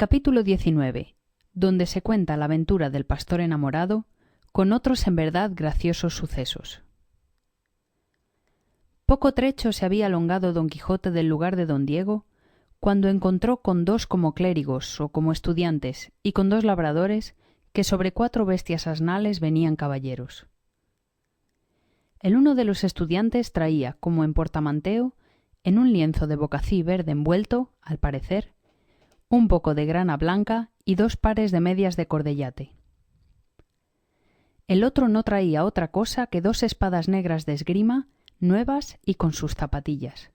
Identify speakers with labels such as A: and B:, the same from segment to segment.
A: Capítulo 19, donde se cuenta la aventura del pastor enamorado, con otros en verdad graciosos sucesos. Poco trecho se había alongado don Quijote del lugar de don Diego, cuando encontró con dos como clérigos o como estudiantes y con dos labradores que sobre 4 bestias asnales venían caballeros. El uno de los estudiantes traía, como en portamanteo, en un lienzo de bocací verde envuelto, al parecer, un poco de grana blanca y 2 pares de medias de cordellate. El otro no traía otra cosa que 2 espadas negras de esgrima, nuevas y con sus zapatillas.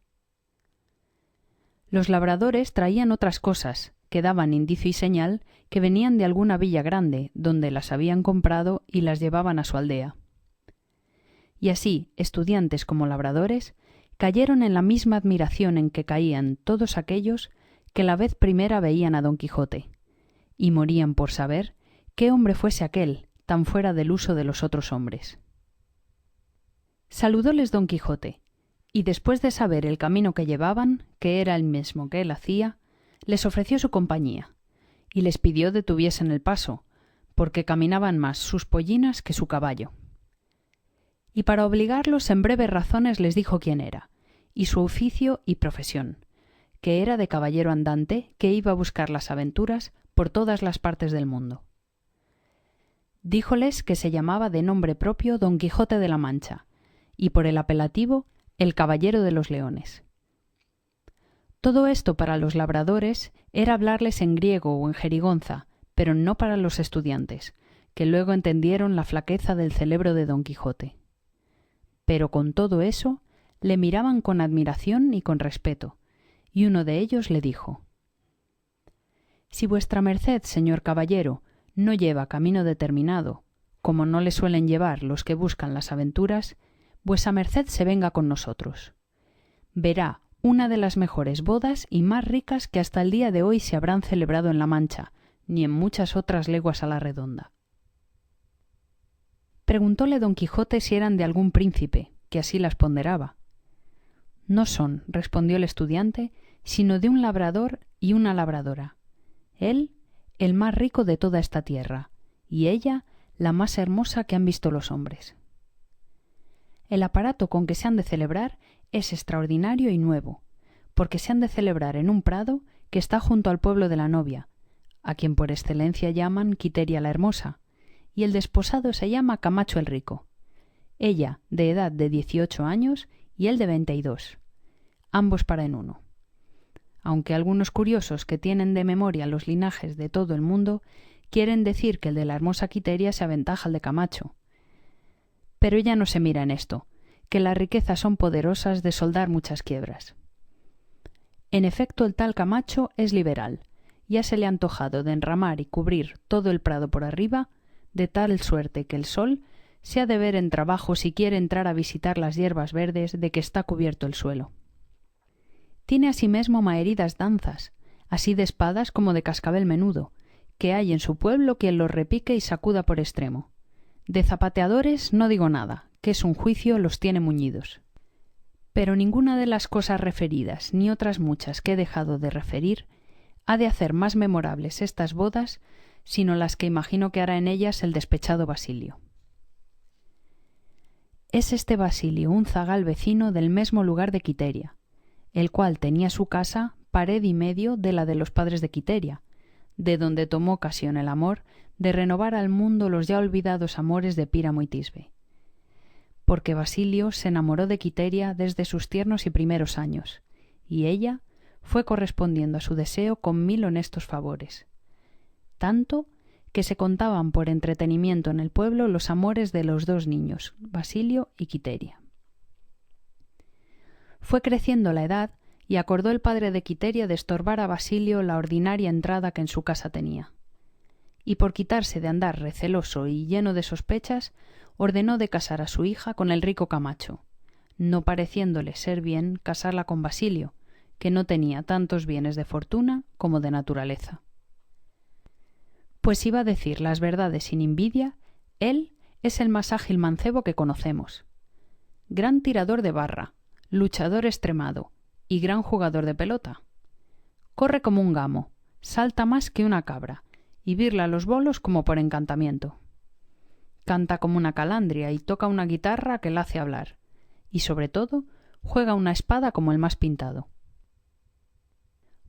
A: Los labradores traían otras cosas, que daban indicio y señal que venían de alguna villa grande, donde las habían comprado y las llevaban a su aldea. Y así, estudiantes como labradores, cayeron en la misma admiración en que caían todos aquellos que la vez primera veían a don Quijote, y morían por saber qué hombre fuese aquel, tan fuera del uso de los otros hombres. Saludóles don Quijote, y después de saber el camino que llevaban, que era el mismo que él hacía, les ofreció su compañía, y les pidió detuviesen el paso, porque caminaban más sus pollinas que su caballo. Y para obligarlos en breves razones les dijo quién era, y su oficio y profesión, que era de caballero andante que iba a buscar las aventuras por todas las partes del mundo. Díjoles que se llamaba de nombre propio Don Quijote de la Mancha, y por el apelativo el Caballero de los Leones. Todo esto para los labradores era hablarles en griego o en jerigonza, pero no para los estudiantes, que luego entendieron la flaqueza del celebro de Don Quijote. Pero con todo eso le miraban con admiración y con respeto, y uno de ellos le dijo: «Si vuestra merced, señor caballero, no lleva camino determinado, como no le suelen llevar los que buscan las aventuras, vuesa merced se venga con nosotros. Verá una de las mejores bodas y más ricas que hasta el día de hoy se habrán celebrado en La Mancha, ni en muchas otras leguas a la redonda». Preguntóle don Quijote si eran de algún príncipe, que así las ponderaba. «No son», respondió el estudiante, «sino de un labrador y una labradora. Él, el más rico de toda esta tierra, y ella, la más hermosa que han visto los hombres. El aparato con que se han de celebrar es extraordinario y nuevo, porque se han de celebrar en un prado que está junto al pueblo de la novia, a quien por excelencia llaman Quiteria la Hermosa, y el desposado se llama Camacho el Rico, ella de edad de 18 años y él de 22, ambos para en uno. Aunque algunos curiosos que tienen de memoria los linajes de todo el mundo quieren decir que el de la hermosa Quiteria se aventaja al de Camacho. Pero ella no se mira en esto, que las riquezas son poderosas de soldar muchas quiebras. En efecto, el tal Camacho es liberal, ya se le ha antojado de enramar y cubrir todo el prado por arriba, de tal suerte que el sol se ha de ver en trabajo si quiere entrar a visitar las hierbas verdes de que está cubierto el suelo. Tiene asimismo maheridas danzas, así de espadas como de cascabel menudo, que hay en su pueblo quien los repique y sacuda por extremo. De zapateadores no digo nada, que es un juicio los tiene muñidos. Pero ninguna de las cosas referidas, ni otras muchas que he dejado de referir, ha de hacer más memorables estas bodas, sino las que imagino que hará en ellas el despechado Basilio. Es este Basilio un zagal vecino del mesmo lugar de Quiteria, el cual tenía su casa pared y medio de la de los padres de Quiteria, de donde tomó ocasión el amor de renovar al mundo los ya olvidados amores de Píramo y Tisbe. Porque Basilio se enamoró de Quiteria desde sus tiernos y primeros años, y ella fue correspondiendo a su deseo con 1000 honestos favores. Tanto que se contaban por entretenimiento en el pueblo los amores de los 2 niños, Basilio y Quiteria. Fue creciendo la edad y acordó el padre de Quiteria de estorbar a Basilio la ordinaria entrada que en su casa tenía. Y por quitarse de andar receloso y lleno de sospechas, ordenó de casar a su hija con el rico Camacho, no pareciéndole ser bien casarla con Basilio, que no tenía tantos bienes de fortuna como de naturaleza. Pues iba a decir las verdades sin envidia, él es el más ágil mancebo que conocemos. Gran tirador de barra, luchador extremado y gran jugador de pelota. Corre como un gamo, salta más que una cabra, y birla los bolos como por encantamiento. Canta como una calandria y toca una guitarra que la hace hablar, y sobre todo juega una espada como el más pintado.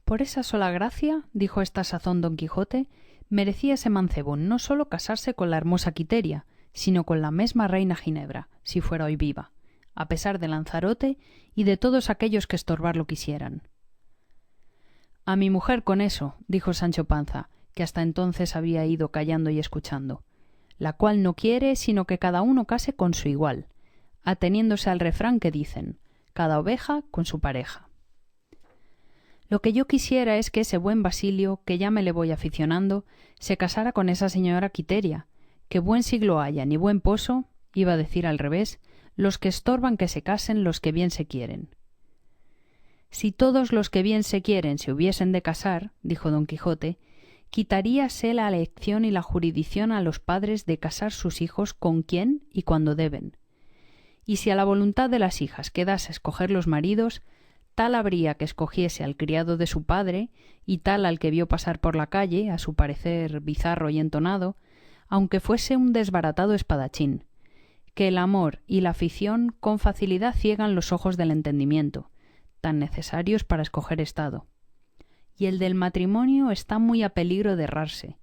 A: Por esa sola gracia, dijo a esta sazón don Quijote, merecía ese mancebo no sólo casarse con la hermosa Quiteria, sino con la mesma reina Ginebra, si fuera hoy viva, a pesar de Lanzarote y de todos aquellos que estorbarlo quisieran. A mi mujer con eso, dijo Sancho Panza, que hasta entonces había ido callando y escuchando, la cual no quiere sino que cada uno case con su igual, ateniéndose al refrán que dicen, cada oveja con su pareja. Lo que yo quisiera es que ese buen Basilio, que ya me le voy aficionando, se casara con esa señora Quiteria, que buen siglo haya ni buen poso, iba a decir al revés, los que estorban que se casen los que bien se quieren. Si todos los que bien se quieren se hubiesen de casar, dijo don Quijote, quitaríase la elección y la jurisdicción a los padres de casar sus hijos con quien y cuando deben. Y si a la voluntad de las hijas quedase escoger los maridos, tal habría que escogiese al criado de su padre y tal al que vio pasar por la calle, a su parecer bizarro y entonado, aunque fuese un desbaratado espadachín, que el amor y la afición con facilidad ciegan los ojos del entendimiento, tan necesarios para escoger estado. Y el del matrimonio está muy a peligro de errarse,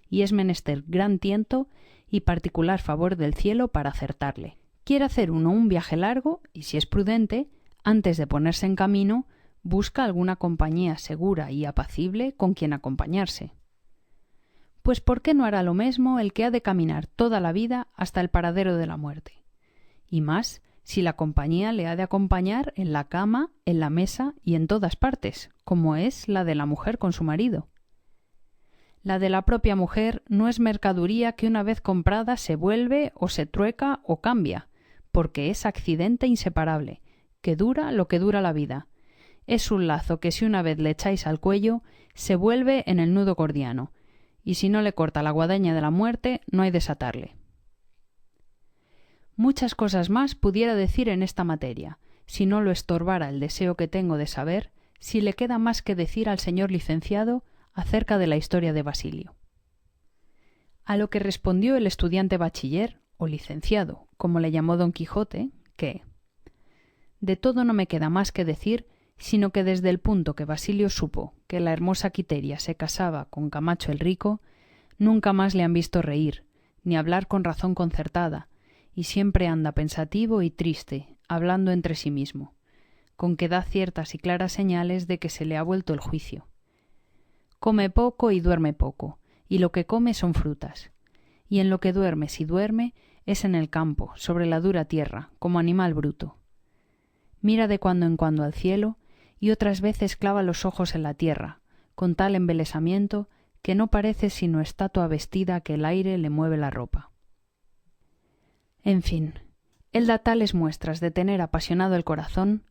A: y es menester gran tiento y particular favor del cielo para acertarle. Quiere hacer uno un viaje largo, y si es prudente, antes de ponerse en camino, busca alguna compañía segura y apacible con quien acompañarse. Pues ¿por qué no hará lo mismo el que ha de caminar toda la vida hasta el paradero de la muerte? Y más, si la compañía le ha de acompañar en la cama, en la mesa y en todas partes, como es la de la mujer con su marido. La de la propia mujer no es mercaduría que una vez comprada se vuelve o se trueca o cambia, porque es accidente inseparable, que dura lo que dura la vida. Es un lazo que si una vez le echáis al cuello, se vuelve en el nudo gordiano, y si no le corta la guadaña de la muerte, no hay desatarle. Muchas cosas más pudiera decir en esta materia, si no lo estorbara el deseo que tengo de saber si le queda más que decir al señor licenciado acerca de la historia de Basilio. A lo que respondió el estudiante bachiller, o licenciado, como le llamó don Quijote, que de todo no me queda más que decir, sino que desde el punto que Basilio supo que la hermosa Quiteria se casaba con Camacho el rico, nunca más le han visto reír, ni hablar con razón concertada, y siempre anda pensativo y triste, hablando entre sí mismo, con que da ciertas y claras señales de que se le ha vuelto el juicio. Come poco y duerme poco, y lo que come son frutas, y en lo que duerme, si duerme, es en el campo, sobre la dura tierra, como animal bruto. Mira de cuando en cuando al cielo, y otras veces clava los ojos en la tierra, con tal embelesamiento que no parece sino estatua vestida que el aire le mueve la ropa. En fin, él da tales muestras de tener apasionado el corazón,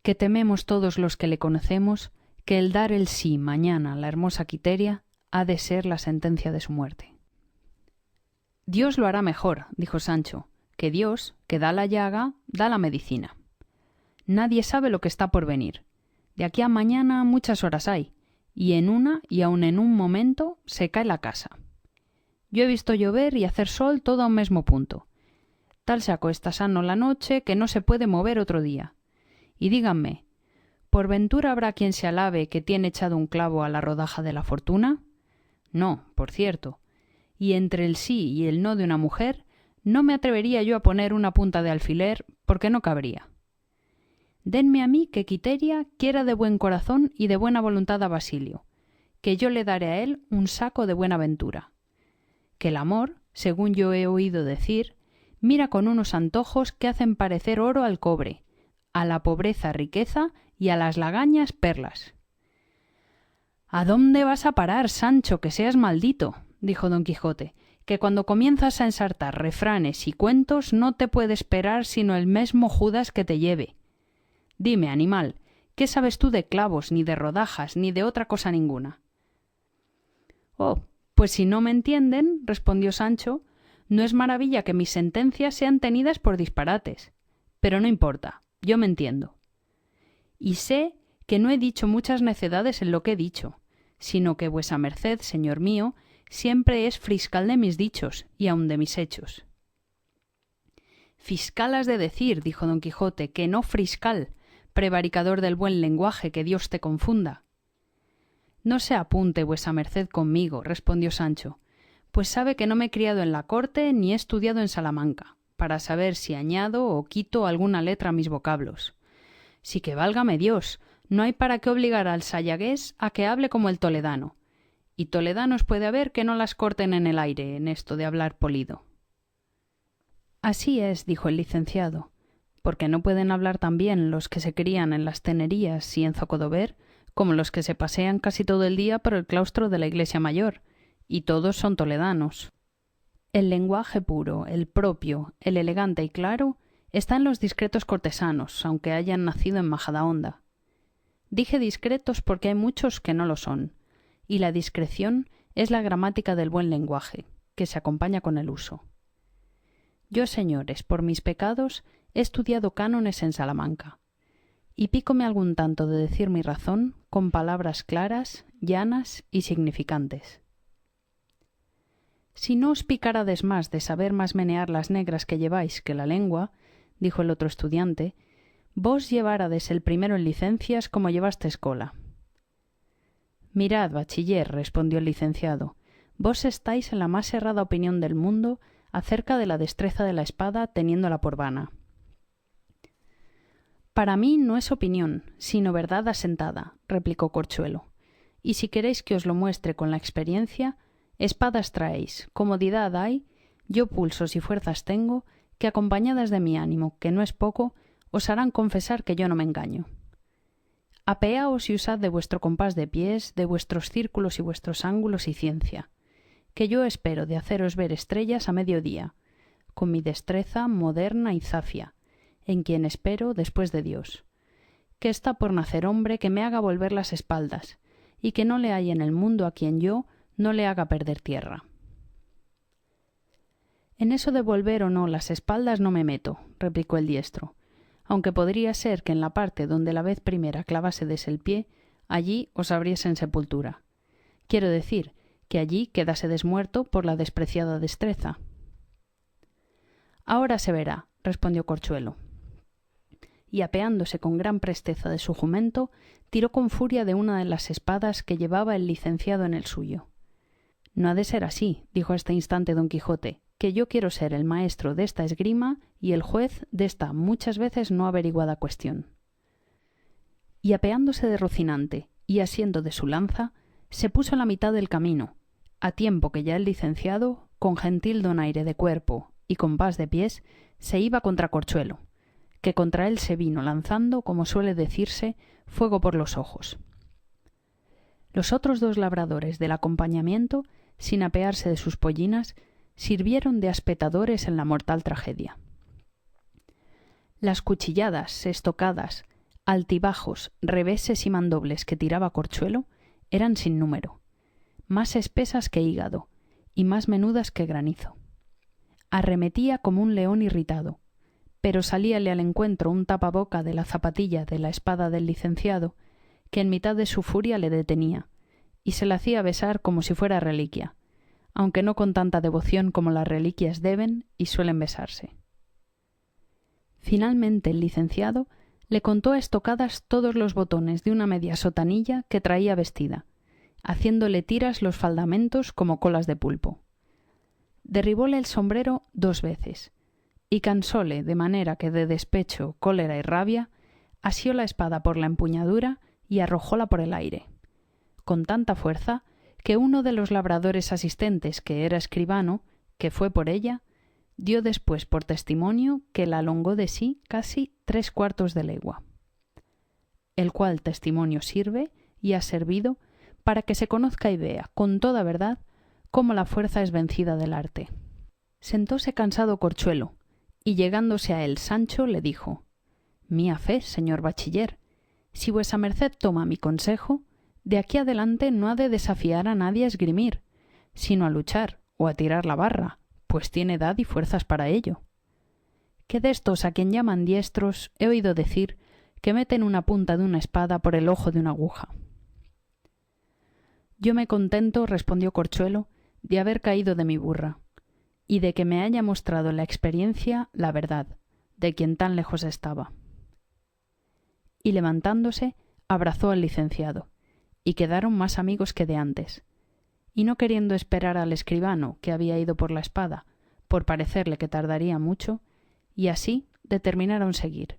A: que tememos todos los que le conocemos que el dar el sí mañana a la hermosa Quiteria ha de ser la sentencia de su muerte. Dios lo hará mejor, dijo Sancho, que Dios, que da la llaga, da la medicina. Nadie sabe lo que está por venir. De aquí a mañana muchas horas hay, y en una y aun en un momento se cae la casa. Yo he visto llover y hacer sol todo a un mismo punto. Tal se acuesta sano la noche que no se puede mover otro día. Y díganme, ¿por ventura habrá quien se alabe que tiene echado un clavo a la rodaja de la fortuna? No, por cierto. Y entre el sí y el no de una mujer, no me atrevería yo a poner una punta de alfiler porque no cabría. Denme a mí que Quiteria quiera de buen corazón y de buena voluntad a Basilio, que yo le daré a él un saco de buena ventura. Que el amor, según yo he oído decir, mira con unos antojos que hacen parecer oro al cobre, a la pobreza riqueza y a las lagañas perlas. ¿A dónde vas a parar, Sancho, que seas maldito?, dijo don Quijote, que cuando comienzas a ensartar refranes y cuentos no te puede esperar sino el mesmo Judas que te lleve. Dime, animal, ¿qué sabes tú de clavos, ni de rodajas, ni de otra cosa ninguna? Oh, pues si no me entienden, respondió Sancho, no es maravilla que mis sentencias sean tenidas por disparates. Pero no importa, yo me entiendo. Y sé que no he dicho muchas necedades en lo que he dicho, sino que vuesa merced, señor mío, siempre es fiscal de mis dichos y aun de mis hechos. Fiscal has de decir, dijo don Quijote, que no friscal, prevaricador del buen lenguaje, que Dios te confunda. No se apunte vuesa merced conmigo, respondió Sancho, pues sabe que no me he criado en la corte ni he estudiado en Salamanca, para saber si añado o quito alguna letra a mis vocablos. Sí que válgame Dios, no hay para qué obligar al sayagués a que hable como el toledano, y toledanos puede haber que no las corten en el aire en esto de hablar polido. Así es, dijo el licenciado, porque no pueden hablar tan bien los que se crían en las tenerías y en Zocodover como los que se pasean casi todo el día por el claustro de la iglesia mayor, y todos son toledanos. El lenguaje puro, el propio, el elegante y claro, está en los discretos cortesanos, aunque hayan nacido en Majadahonda. Dije discretos porque hay muchos que no lo son, y la discreción es la gramática del buen lenguaje, que se acompaña con el uso. Yo, señores, por mis pecados, he estudiado cánones en Salamanca, y pícome algún tanto de decir mi razón con palabras claras, llanas y significantes. Si no os picárades más de saber más menear las negras que lleváis que la lengua, dijo el otro estudiante, vos llevárades el primero en licencias como llevastes cola. Mirad, bachiller, respondió el licenciado, vos estáis en la más errada opinión del mundo acerca de la destreza de la espada teniéndola por vana. Para mí no es opinión, sino verdad asentada, replicó Corchuelo, y si queréis que os lo muestre con la experiencia, espadas traéis, comodidad hay, yo pulsos y fuerzas tengo, que acompañadas de mi ánimo, que no es poco, os harán confesar que yo no me engaño. Apeaos y usad de vuestro compás de pies, de vuestros círculos y vuestros ángulos y ciencia, que yo espero de haceros ver estrellas a mediodía, con mi destreza moderna y zafia, en quien espero después de Dios, que está por nacer hombre que me haga volver las espaldas, y que no le hay en el mundo a quien yo no le haga perder tierra. En eso de volver o no las espaldas no me meto, replicó el diestro, aunque podría ser que en la parte donde la vez primera clavásedes el pie, allí os abriesen sepultura. Quiero decir, que allí quedásedes muerto por la despreciada destreza. Ahora se verá, respondió Corchuelo. Y apeándose con gran presteza de su jumento, tiró con furia de una de las espadas que llevaba el licenciado en el suyo. No ha de ser así, dijo a este instante don Quijote, que yo quiero ser el maestro de esta esgrima y el juez de esta muchas veces no averiguada cuestión. Y apeándose de Rocinante y asiendo de su lanza, se puso a la mitad del camino, a tiempo que ya el licenciado, con gentil donaire de cuerpo y compás de pies, se iba contra Corchuelo, que contra él se vino lanzando, como suele decirse, fuego por los ojos. Los otros dos labradores del acompañamiento, sin apearse de sus pollinas, sirvieron de aspetadores en la mortal tragedia. Las cuchilladas, estocadas, altibajos, reveses y mandobles que tiraba Corchuelo eran sin número, más espesas que hígado y más menudas que granizo. Arremetía como un león irritado, pero salíale al encuentro un tapaboca de la zapatilla de la espada del licenciado, que en mitad de su furia le detenía, y se la hacía besar como si fuera reliquia, aunque no con tanta devoción como las reliquias deben y suelen besarse. Finalmente el licenciado le contó a estocadas todos los botones de una media sotanilla que traía vestida, haciéndole tiras los faldamentos como colas de pulpo. Derribóle el sombrero 2 veces, y cansóle de manera que de despecho, cólera y rabia, asió la espada por la empuñadura y arrojóla por el aire, con tanta fuerza que uno de los labradores asistentes, que era escribano, que fue por ella, dio después por testimonio que la alongó de sí casi 3/4 de legua, el cual testimonio sirve y ha servido para que se conozca y vea con toda verdad cómo la fuerza es vencida del arte. Sentóse cansado Corchuelo, y llegándose a él Sancho le dijo: «Mía fe, señor bachiller, si vuesa merced toma mi consejo, de aquí adelante no ha de desafiar a nadie a esgrimir, sino a luchar o a tirar la barra, pues tiene edad y fuerzas para ello. Que de estos a quien llaman diestros he oído decir que meten una punta de una espada por el ojo de una aguja». Yo me contento, respondió Corchuelo, de haber caído de mi burra, y de que me haya mostrado la experiencia la verdad, de quien tan lejos estaba. Y levantándose, abrazó al licenciado, y quedaron más amigos que de antes, y no queriendo esperar al escribano, que había ido por la espada, por parecerle que tardaría mucho, y así determinaron seguir,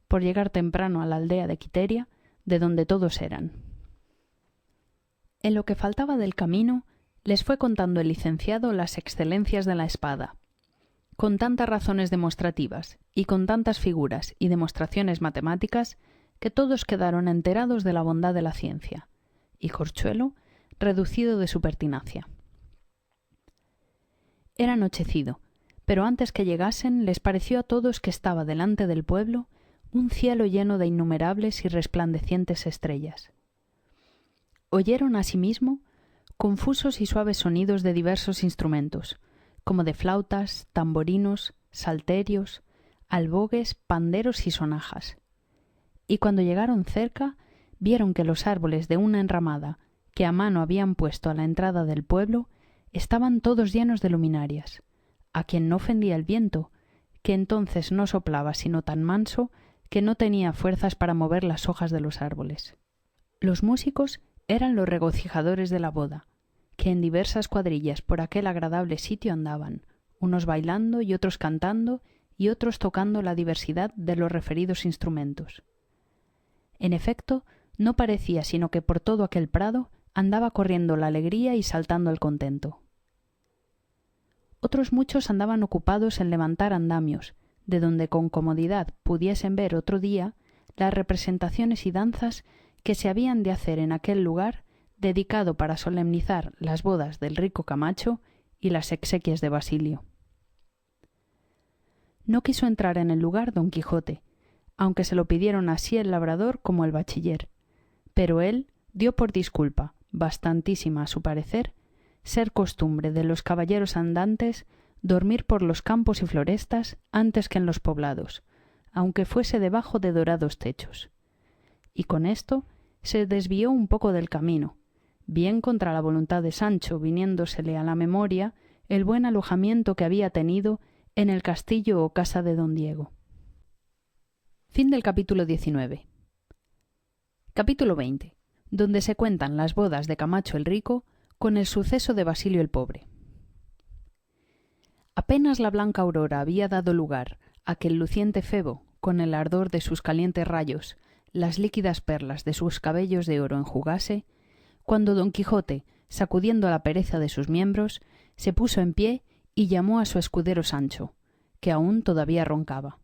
A: por llegar temprano a la aldea de Quiteria, de donde todos eran. En lo que faltaba del camino, les fue contando el licenciado las excelencias de la espada, con tantas razones demostrativas y con tantas figuras y demostraciones matemáticas, que todos quedaron enterados de la bondad de la ciencia, y Corchuelo reducido de su pertinacia. Era anochecido, pero antes que llegasen les pareció a todos que estaba delante del pueblo un cielo lleno de innumerables y resplandecientes estrellas. Oyeron asimismo confusos y suaves sonidos de diversos instrumentos, como de flautas, tamborinos, salterios, albogues, panderos y sonajas. Y cuando llegaron cerca, vieron que los árboles de una enramada que a mano habían puesto a la entrada del pueblo estaban todos llenos de luminarias, a quien no ofendía el viento, que entonces no soplaba sino tan manso que no tenía fuerzas para mover las hojas de los árboles. Los músicos eran los regocijadores de la boda, que en diversas cuadrillas por aquel agradable sitio andaban, unos bailando y otros cantando y otros tocando la diversidad de los referidos instrumentos. En efecto, no parecía sino que por todo aquel prado andaba corriendo la alegría y saltando el contento. Otros muchos andaban ocupados en levantar andamios, de donde con comodidad pudiesen ver otro día las representaciones y danzas que se habían de hacer en aquel lugar dedicado para solemnizar las bodas del rico Camacho y las exequias de Basilio. No quiso entrar en el lugar don Quijote, aunque se lo pidieron así el labrador como el bachiller, pero él dio por disculpa, bastantísima a su parecer, ser costumbre de los caballeros andantes dormir por los campos y florestas antes que en los poblados, aunque fuese debajo de dorados techos. Y con esto se desvió un poco del camino, bien contra la voluntad de Sancho, viniéndosele a la memoria el buen alojamiento que había tenido en el castillo o casa de don Diego. Fin del capítulo 19. Capítulo 20, donde se cuentan las bodas de Camacho el Rico con el suceso de Basilio el Pobre. Apenas la blanca aurora había dado lugar a que el luciente Febo, con el ardor de sus calientes rayos, las líquidas perlas de sus cabellos de oro enjugase, cuando don Quijote, sacudiendo la pereza de sus miembros, se puso en pie y llamó a su escudero Sancho, que aún todavía roncaba.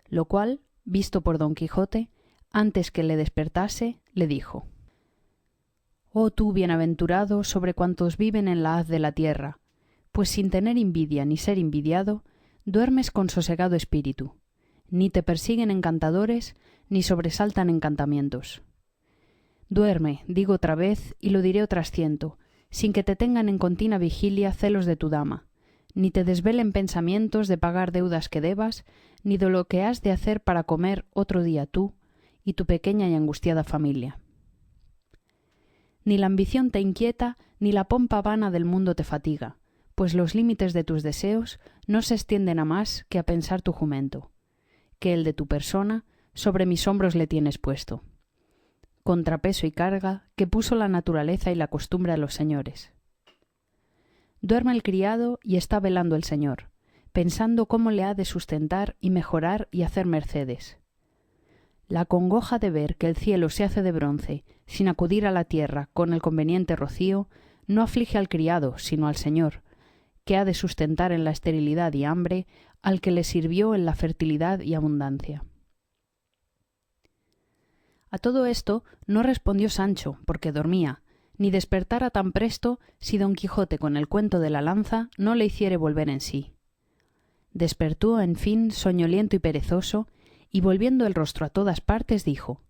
A: Lo cual, visto por don Quijote, antes que le despertase, le dijo: «Oh tú, bienaventurado sobre cuantos viven en la haz de la tierra, pues sin tener envidia ni ser envidiado, duermes con sosegado espíritu, ni te persiguen encantadores, ni sobresaltan encantamientos. Duerme, digo otra vez, y lo diré otras ciento, sin que te tengan en continua vigilia celos de tu dama, ni te desvelen pensamientos de pagar deudas que debas, ni de lo que has de hacer para comer otro día tú y tu pequeña y angustiada familia. Ni la ambición te inquieta, ni la pompa vana del mundo te fatiga, pues los límites de tus deseos no se extienden a más que a pensar tu jumento, que el de tu persona sobre mis hombros le tienes puesto, contrapeso y carga que puso la naturaleza y la costumbre a los señores. Duerme el criado y está velando el señor, pensando cómo le ha de sustentar y mejorar y hacer mercedes. La congoja de ver que el cielo se hace de bronce sin acudir a la tierra con el conveniente rocío no aflige al criado sino al señor, que ha de sustentar en la esterilidad y hambre al que le sirvió en la fertilidad y abundancia». A todo esto no respondió Sancho, porque dormía, ni despertara tan presto si don Quijote con el cuento de la lanza no le hiciere volver en sí. Despertó, en fin, soñoliento y perezoso, y volviendo el rostro a todas partes dijo: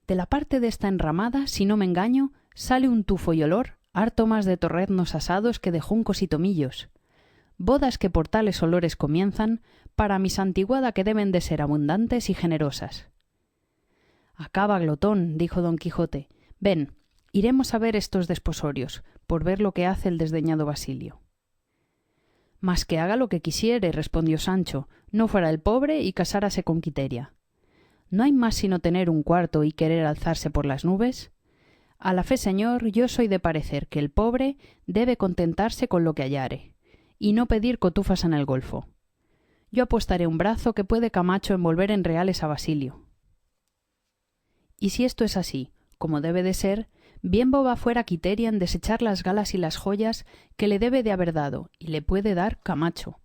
A: «De la parte de esta enramada, si no me engaño, sale un tufo y olor harto más de torreznos asados que de juncos y tomillos. Bodas que por tales olores comienzan, para mi santiguada que deben de ser abundantes y generosas». «Acaba, glotón», dijo don Quijote. «Ven, Iremos a ver estos desposorios, por ver lo que hace el desdeñado Basilio. Mas que haga lo que quisiere, respondió Sancho, no fuera el pobre y casárase con Quiteria. ¿No hay más sino tener un cuarto y querer alzarse por las nubes? A la fe, señor, yo soy de parecer que el pobre debe contentarse con lo que hallare, y no pedir cotufas en el golfo. Yo apostaré un brazo que puede Camacho envolver en reales a Basilio. Y si esto es así, como debe de ser, bien boba fuera Quiteria en desechar las galas y las joyas que le debe de haber dado, y le puede dar Camacho,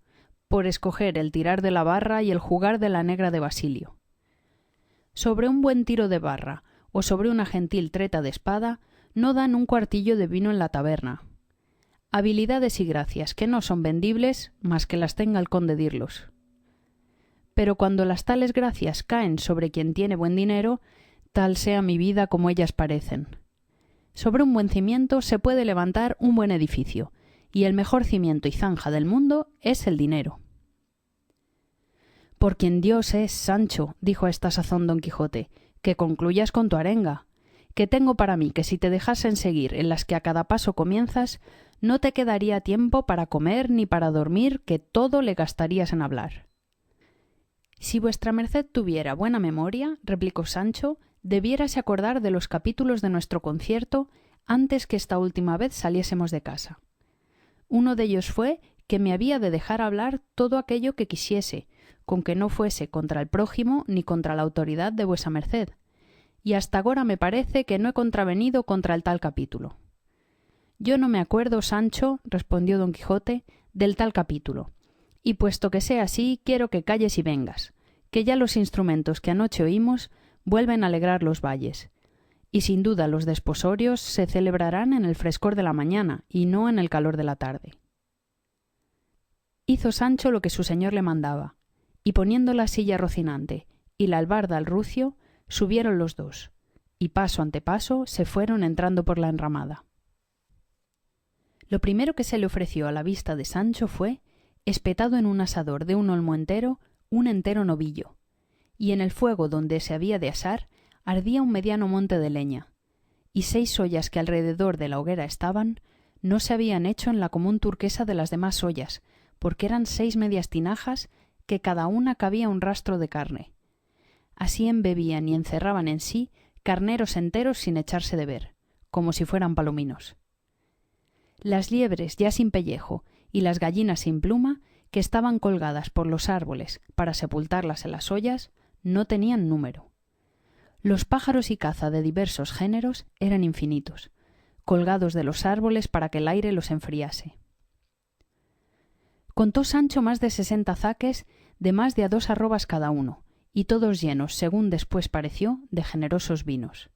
A: por escoger el tirar de la barra y el jugar de la negra de Basilio. Sobre un buen tiro de barra, o sobre una gentil treta de espada, no dan un cuartillo de vino en la taberna. Habilidades y gracias que no son vendibles, más que las tenga el conde Dirlos. Pero cuando las tales gracias caen sobre quien tiene buen dinero, tal sea mi vida como ellas parecen. Sobre un buen cimiento se puede levantar un buen edificio, y el mejor cimiento y zanja del mundo es el dinero. Por quien Dios es, Sancho, dijo a esta sazón don Quijote, que concluyas con tu arenga, que tengo para mí que si te dejasen seguir en las que a cada paso comienzas, no te quedaría tiempo para comer ni para dormir, que todo le gastarías en hablar. Si vuestra merced tuviera buena memoria, replicó Sancho, debiérase acordar de los capítulos de nuestro concierto antes que esta última vez saliésemos de casa. Uno de ellos fue que me había de dejar hablar todo aquello que quisiese, con que no fuese contra el prójimo ni contra la autoridad de vuesa merced, y hasta agora me parece que no he contravenido contra el tal capítulo. Yo no me acuerdo, Sancho, respondió don Quijote, del tal capítulo, y puesto que sea así, quiero que calles y vengas, que ya los instrumentos que anoche oímos vuelven a alegrar los valles, y sin duda los desposorios se celebrarán en el frescor de la mañana y no en el calor de la tarde. Hizo Sancho lo que su señor le mandaba, y poniendo la silla rocinante y la albarda al rucio, subieron los dos, y paso ante paso se fueron entrando por la enramada. Lo primero que se le ofreció a la vista de Sancho fue, espetado en un asador de un olmo entero, un entero novillo, y en el fuego donde se había de asar ardía un mediano monte de leña, y 6 ollas que alrededor de la hoguera estaban no se habían hecho en la común turquesa de las demás ollas, porque eran 6 medias tinajas que cada una cabía un rastro de carne. Así embebían y encerraban en sí carneros enteros sin echarse de ver, como si fueran palominos. Las liebres ya sin pellejo y las gallinas sin pluma, que estaban colgadas por los árboles para sepultarlas en las ollas, no tenían número. Los pájaros y caza de diversos géneros eran infinitos, colgados de los árboles para que el aire los enfriase. Contó Sancho más de 60 zaques de más de a 2 arrobas cada uno, y todos llenos, según después pareció, de generosos vinos.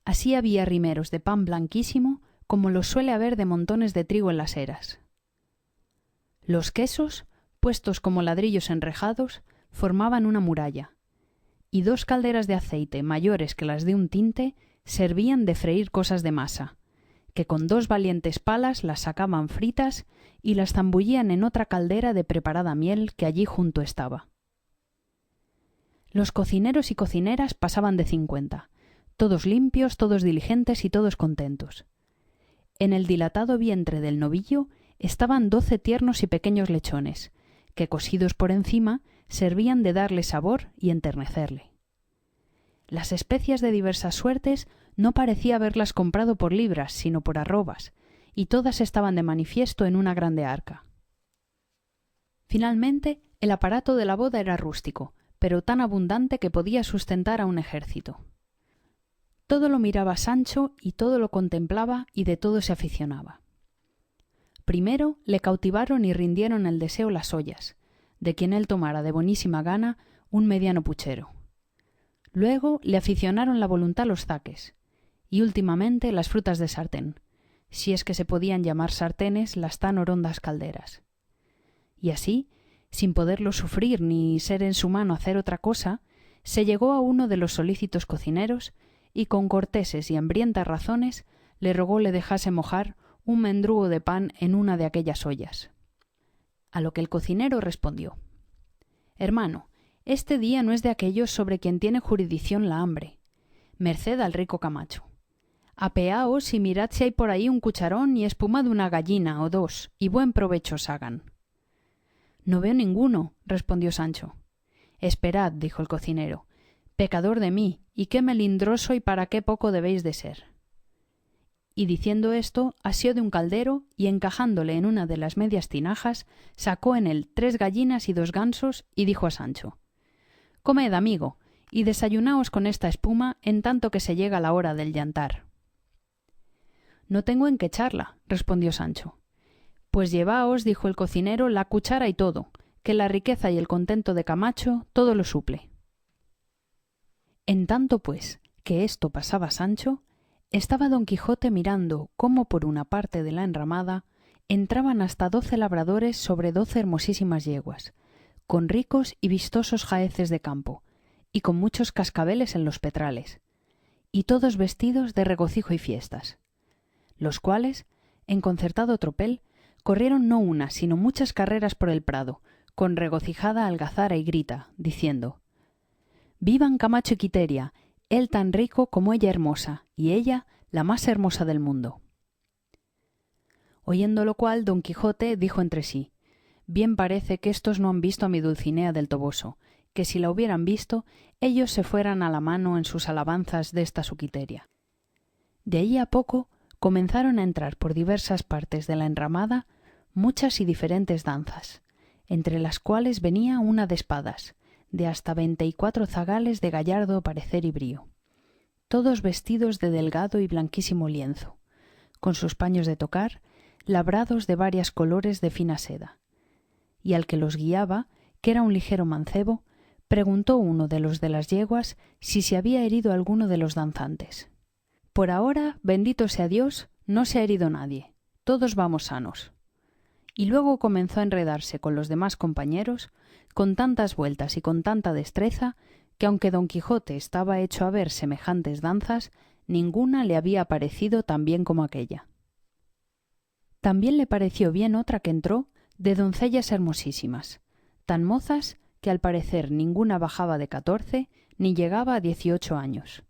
A: Así había rimeros de pan blanquísimo, como los suele haber de montones de trigo en las eras. Los quesos, puestos como ladrillos enrejados, formaban una muralla, y 2 calderas de aceite mayores que las de un tinte servían de freír cosas de masa, que con 2 valientes palas las sacaban fritas y las zambullían en otra caldera de preparada miel que allí junto estaba. Los cocineros y cocineras pasaban de 50, todos limpios, todos diligentes y todos contentos. En el dilatado vientre del novillo estaban 12 tiernos y pequeños lechones, que cosidos por encima servían de darle sabor y enternecerle. Las especias de diversas suertes no parecía haberlas comprado por libras, sino por arrobas, y todas estaban de manifiesto en una grande arca. Finalmente, el aparato de la boda era rústico, pero tan abundante que podía sustentar a un ejército. Todo lo miraba Sancho y todo lo contemplaba y de todo se aficionaba. Primero le cautivaron y rindieron el deseo las ollas, de quien él tomara de bonísima gana un mediano puchero. Luego le aficionaron la voluntad los zaques, y últimamente las frutas de sartén, si es que se podían llamar sartenes las tan orondas calderas. Y así, sin poderlo sufrir ni ser en su mano hacer otra cosa, se llegó a uno de los solícitos cocineros y con corteses y hambrientas razones le rogó le dejase mojar un mendrugo de pan en una de aquellas ollas. A lo que el cocinero respondió: «Hermano, este día no es de aquellos sobre quien tiene jurisdicción la hambre. Merced al rico Camacho. Apeaos y mirad si hay por ahí un cucharón y espuma de una gallina o dos, y buen provecho os hagan. No veo ninguno, respondió Sancho. Esperad, dijo el cocinero, pecador de mí, y qué melindroso y para qué poco debéis de ser. Y diciendo esto, asió de un caldero y encajándole en una de las medias tinajas, sacó en él 3 gallinas y 2 gansos y dijo a Sancho: Comed, amigo, y desayunaos con esta espuma en tanto que se llega la hora del yantar. No tengo en qué echarla, respondió Sancho. Pues llevaos, dijo el cocinero, la cuchara y todo, que la riqueza y el contento de Camacho todo lo suple. En tanto, pues, que esto pasaba Sancho, estaba don Quijote mirando cómo por una parte de la enramada entraban hasta 12 labradores sobre 12 hermosísimas yeguas, con ricos y vistosos jaeces de campo, y con muchos cascabeles en los petrales, y todos vestidos de regocijo y fiestas, los cuales, en concertado tropel, corrieron no una, sino muchas carreras por el prado, con regocijada algazara y grita, diciendo: Vivan Camacho y Quiteria, él tan rico como ella hermosa, y ella la más hermosa del mundo. Oyendo lo cual, don Quijote dijo entre sí: Bien parece que éstos no han visto a mi Dulcinea del Toboso, que si la hubieran visto, ellos se fueran a la mano en sus alabanzas desta su Quiteria. De allí a poco comenzaron a entrar por diversas partes de la enramada muchas y diferentes danzas, entre las cuales venía una de espadas, de hasta 24 zagales de gallardo parecer y brío, todos vestidos de delgado y blanquísimo lienzo, con sus paños de tocar, labrados de varias colores de fina seda. Y al que los guiaba, que era un ligero mancebo, preguntó uno de los de las yeguas si se había herido alguno de los danzantes. Por ahora, bendito sea Dios, no se ha herido nadie, todos vamos sanos. Y luego comenzó a enredarse con los demás compañeros, con tantas vueltas y con tanta destreza, que aunque don Quijote estaba hecho a ver semejantes danzas, ninguna le había parecido tan bien como aquella. También le pareció bien otra que entró, de doncellas hermosísimas, tan mozas que al parecer ninguna bajaba de 14 ni llegaba a 18 años,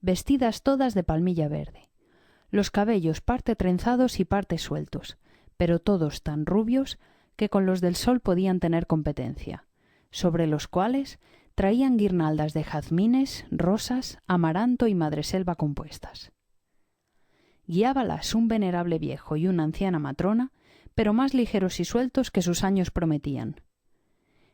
A: vestidas todas de palmilla verde, los cabellos parte trenzados y parte sueltos, pero todos tan rubios que con los del sol podían tener competencia, sobre los cuales traían guirnaldas de jazmines, rosas, amaranto y madreselva compuestas. Guiábalas un venerable viejo y una anciana matrona, pero más ligeros y sueltos que sus años prometían.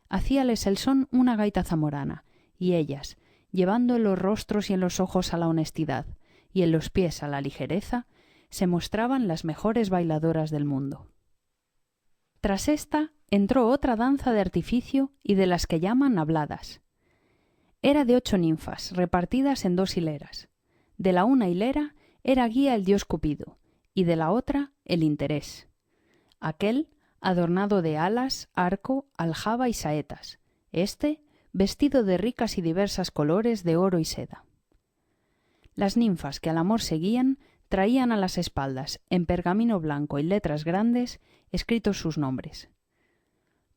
A: Hacíales el son una gaita zamorana, y ellas, llevando en los rostros y en los ojos a la honestidad, y en los pies a la ligereza, se mostraban las mejores bailadoras del mundo. Tras esta entró otra danza de artificio y de las que llaman habladas. Era de 8 ninfas, repartidas en 2 hileras. De la una hilera era guía el dios Cupido, y de la otra el interés. Aquel, adornado de alas, arco, aljaba y saetas, éste, vestido de ricas y diversas colores de oro y seda. Las ninfas que al amor seguían traían a las espaldas, en pergamino blanco y letras grandes, escritos sus nombres.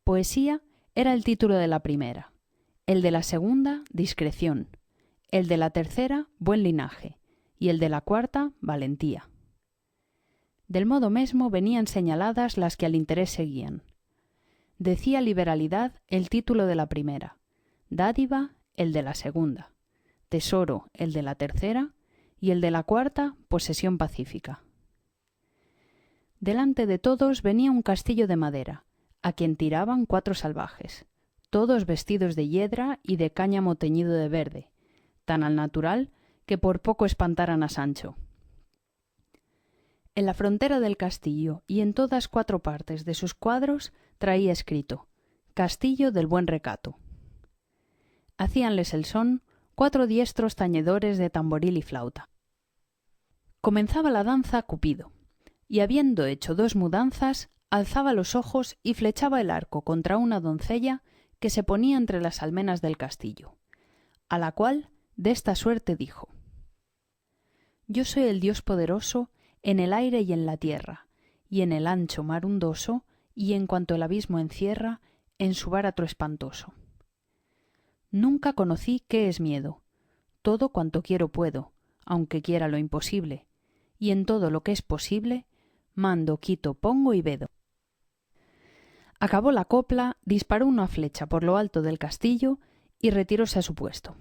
A: Poesía era el título de la primera, el de la segunda, discreción, el de la tercera, buen linaje, y el de la cuarta, valentía. Del modo mesmo venían señaladas las que al interés seguían. Decía liberalidad el título de la primera, dádiva el de la segunda, tesoro el de la tercera, y el de la cuarta, posesión pacífica. Delante de todos venía un castillo de madera, a quien tiraban 4 salvajes, todos vestidos de hiedra y de cáñamo teñido de verde, tan al natural que por poco espantaran a Sancho. En la frontera del castillo y en todas 4 partes de sus cuadros traía escrito: Castillo del Buen Recato. Hacíanles el son 4 diestros tañedores de tamboril y flauta. Comenzaba la danza Cupido, y habiendo hecho 2 mudanzas, alzaba los ojos y flechaba el arco contra una doncella que se ponía entre las almenas del castillo, a la cual de esta suerte dijo: Yo soy el Dios poderoso en el aire y en la tierra, y en el ancho mar undoso, y en cuanto el abismo encierra, en su báratro espantoso. Nunca conocí qué es miedo, todo cuanto quiero puedo, aunque quiera lo imposible, y en todo lo que es posible, mando, quito, pongo y vedo. Acabó la copla, disparó una flecha por lo alto del castillo y retiróse a su puesto.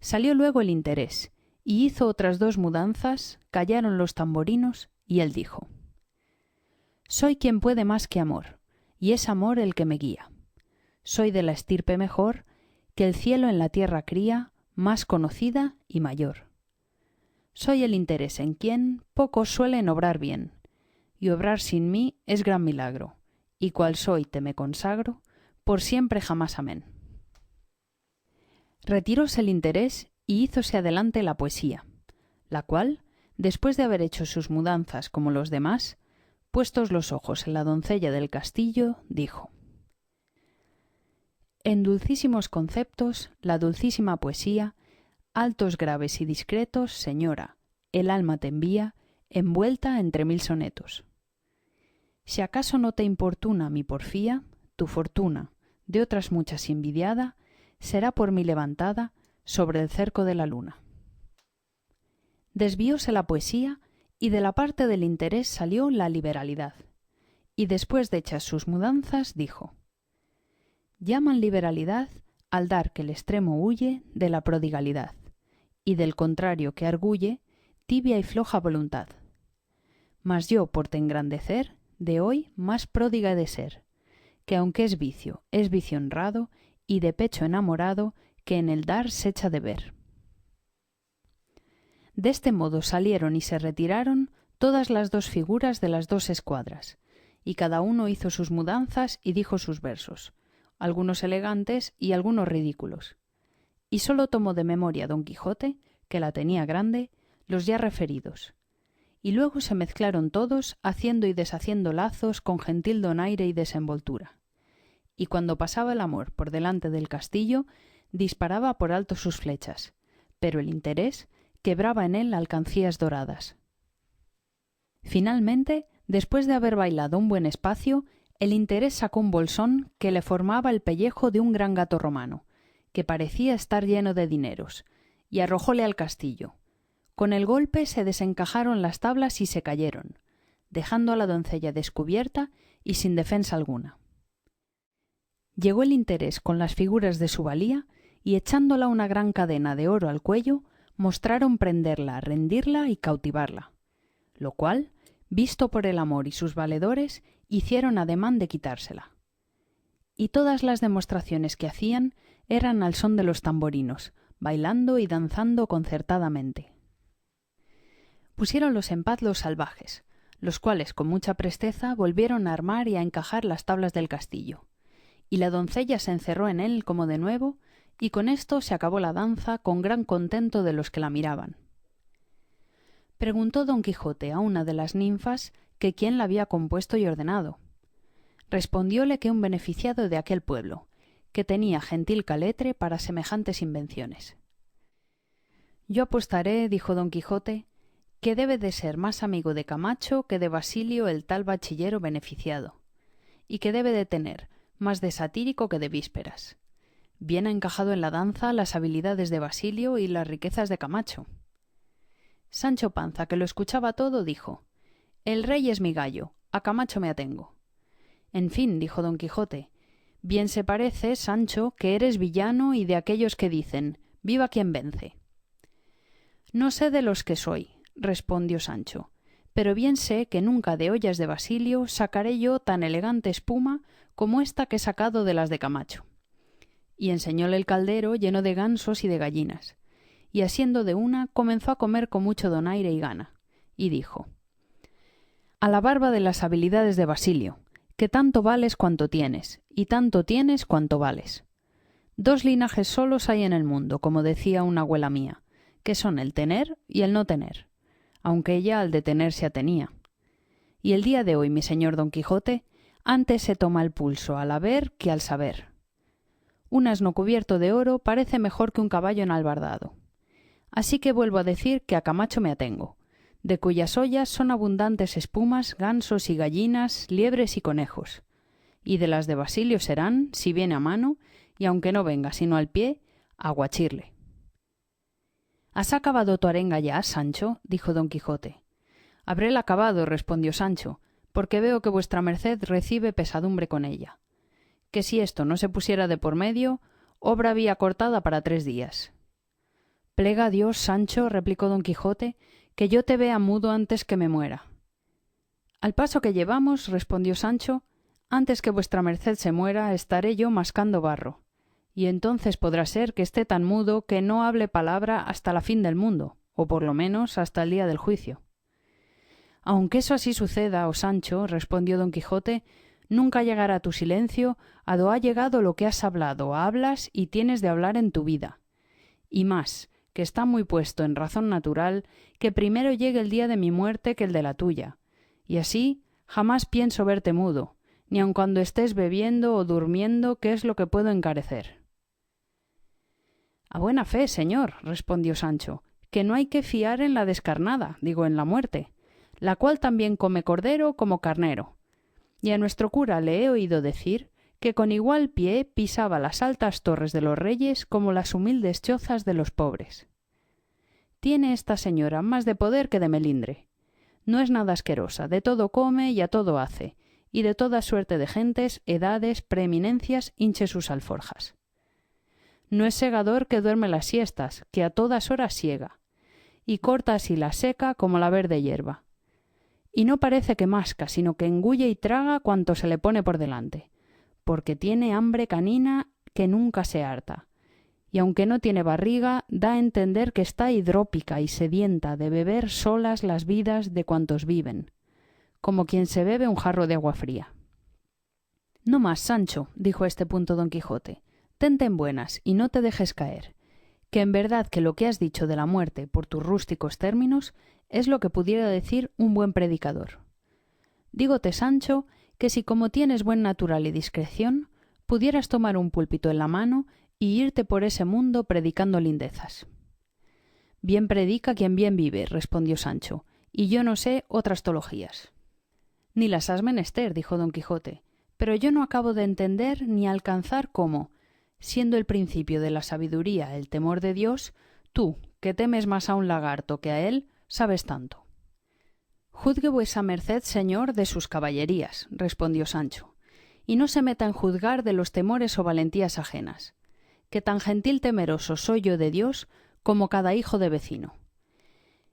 A: Salió luego el interés, y hizo otras 2 mudanzas, callaron los tamborinos, y él dijo: «Soy quien puede más que amor, y es amor el que me guía. Soy de la estirpe mejor, que el cielo en la tierra cría, más conocida y mayor. Soy el interés en quien pocos suelen obrar bien, y obrar sin mí es gran milagro, y cual soy te me consagro, por siempre jamás amén». Retiróse el interés y hízose adelante la poesía, la cual, después de haber hecho sus mudanzas como los demás, puestos los ojos en la doncella del castillo, dijo: «En dulcísimos conceptos, la dulcísima poesía, altos, graves y discretos, señora, el alma te envía, envuelta entre 1000 sonetos. Si acaso no te importuna mi porfía, tu fortuna, de otras muchas envidiada, será por mí levantada sobre el cerco de la luna». Desvióse la poesía, y de la parte del interés salió la liberalidad, y después de hechas sus mudanzas dijo: «Llaman liberalidad al dar que el extremo huye de la prodigalidad, y del contrario que arguye, tibia y floja voluntad. Mas yo, por te engrandecer, de hoy más pródiga he de ser, que aunque es vicio honrado, y de pecho enamorado, que en el dar se echa de ver». De este modo salieron y se retiraron todas las 2 figuras de las 2 escuadras, y cada uno hizo sus mudanzas y dijo sus versos, algunos elegantes y algunos ridículos. Y sólo tomó de memoria Don Quijote, que la tenía grande, los ya referidos. Y luego se mezclaron todos, haciendo y deshaciendo lazos con gentil donaire y desenvoltura. Y cuando pasaba el amor por delante del castillo, disparaba por alto sus flechas, pero el interés quebraba en él alcancías doradas. Finalmente, después de haber bailado un buen espacio, el interés sacó un bolsón que le formaba el pellejo de un gran gato romano, que parecía estar lleno de dineros, y arrojóle al castillo. Con el golpe se desencajaron las tablas y se cayeron, dejando a la doncella descubierta y sin defensa alguna. Llegó el interés con las figuras de su valía, y echándola una gran cadena de oro al cuello, mostraron prenderla, rendirla y cautivarla, lo cual, visto por el amor y sus valedores, hicieron ademán de quitársela. Y todas las demostraciones que hacían eran al son de los tamborinos, bailando y danzando concertadamente. Pusiéronlos en paz los salvajes, los cuales con mucha presteza volvieron a armar y a encajar las tablas del castillo, y la doncella se encerró en él como de nuevo, y con esto se acabó la danza con gran contento de los que la miraban. Preguntó Don Quijote a una de las ninfas que quién la había compuesto y ordenado. Respondióle que un beneficiado de aquel pueblo, que tenía gentil caletre para semejantes invenciones. «Yo apostaré», dijo Don Quijote, «que debe de ser más amigo de Camacho que de Basilio el tal bachillero beneficiado, y que debe de tener más de satírico que de vísperas. Bien ha encajado en la danza las habilidades de Basilio y las riquezas de Camacho». Sancho Panza, que lo escuchaba todo, dijo: «El rey es mi gallo, a Camacho me atengo». «En fin», dijo Don Quijote, «bien se parece, Sancho, que eres villano y de aquellos que dicen: viva quien vence». «No sé de los que soy», respondió Sancho, «pero bien sé que nunca de ollas de Basilio sacaré yo tan elegante espuma como esta que he sacado de las de Camacho». Y enseñóle el caldero lleno de gansos y de gallinas, y asiendo de una comenzó a comer con mucho donaire y gana, y dijo: «A la barba de las habilidades de Basilio, que tanto vales cuanto tienes, y tanto tienes cuanto vales. 2 linajes solos hay en el mundo, como decía una abuela mía, que son el tener y el no tener, aunque ella al detener se atenía. Y el día de hoy, mi señor Don Quijote, antes se toma el pulso al haber que al saber. Un asno cubierto de oro parece mejor que un caballo enalbardado. Así que vuelvo a decir que a Camacho me atengo, de cuyas ollas son abundantes espumas, gansos y gallinas, liebres y conejos, y de las de Basilio serán, si viene a mano, y aunque no venga sino al pie, aguachirle». ¿Has acabado tu arenga ya, Sancho? Dijo don Quijote. Habréla acabado, respondió Sancho, porque veo que vuestra merced recibe pesadumbre con ella. Que si esto no se pusiera de por medio, obra había cortada para 3 días. Plega a Dios, Sancho, replicó don Quijote, que yo te vea mudo antes que me muera. Al paso que llevamos, respondió Sancho, antes que vuestra merced se muera, estaré yo mascando barro, y entonces podrá ser que esté tan mudo que no hable palabra hasta la fin del mundo, o por lo menos hasta el día del juicio. Aunque eso así suceda, oh Sancho, respondió don Quijote, nunca llegará tu silencio a do ha llegado lo que has hablado, hablas y tienes de hablar en tu vida. Y más, que está muy puesto en razón natural que primero llegue el día de mi muerte que el de la tuya, y así jamás pienso verte mudo, ni aun cuando estés bebiendo o durmiendo, que es lo que puedo encarecer. A buena fe, señor, respondió Sancho, que no hay que fiar en la descarnada, digo en la muerte, la cual también come cordero como carnero. Y a nuestro cura le he oído decir que con igual pie pisaba las altas torres de los reyes como las humildes chozas de los pobres. Tiene esta señora más de poder que de melindre. No es nada asquerosa, de todo come y a todo hace, y de toda suerte de gentes, edades, preeminencias hinche sus alforjas. No es segador que duerme las siestas, que a todas horas siega, y corta así la seca como la verde hierba. Y no parece que masca, sino que engulle y traga cuanto se le pone por delante, porque tiene hambre canina que nunca se harta, y aunque no tiene barriga, da a entender que está hidrópica y sedienta de beber solas las vidas de cuantos viven, como quien se bebe un jarro de agua fría. No más, Sancho, dijo a este punto don Quijote, tente en buenas y no te dejes caer, que en verdad que lo que has dicho de la muerte por tus rústicos términos es lo que pudiera decir un buen predicador. Dígote, Sancho, que si como tienes buen natural y discreción, pudieras tomar un púlpito en la mano y irte por ese mundo predicando lindezas. Bien predica quien bien vive, respondió Sancho, y yo no sé otras teologías. Ni las has menester, dijo don Quijote, pero yo no acabo de entender ni alcanzar cómo, siendo el principio de la sabiduría el temor de Dios, tú, que temes más a un lagarto que a él, sabes tanto. Juzgue vuesa merced, señor, de sus caballerías, respondió Sancho, y no se meta en juzgar de los temores o valentías ajenas, que tan gentil temeroso soy yo de Dios como cada hijo de vecino.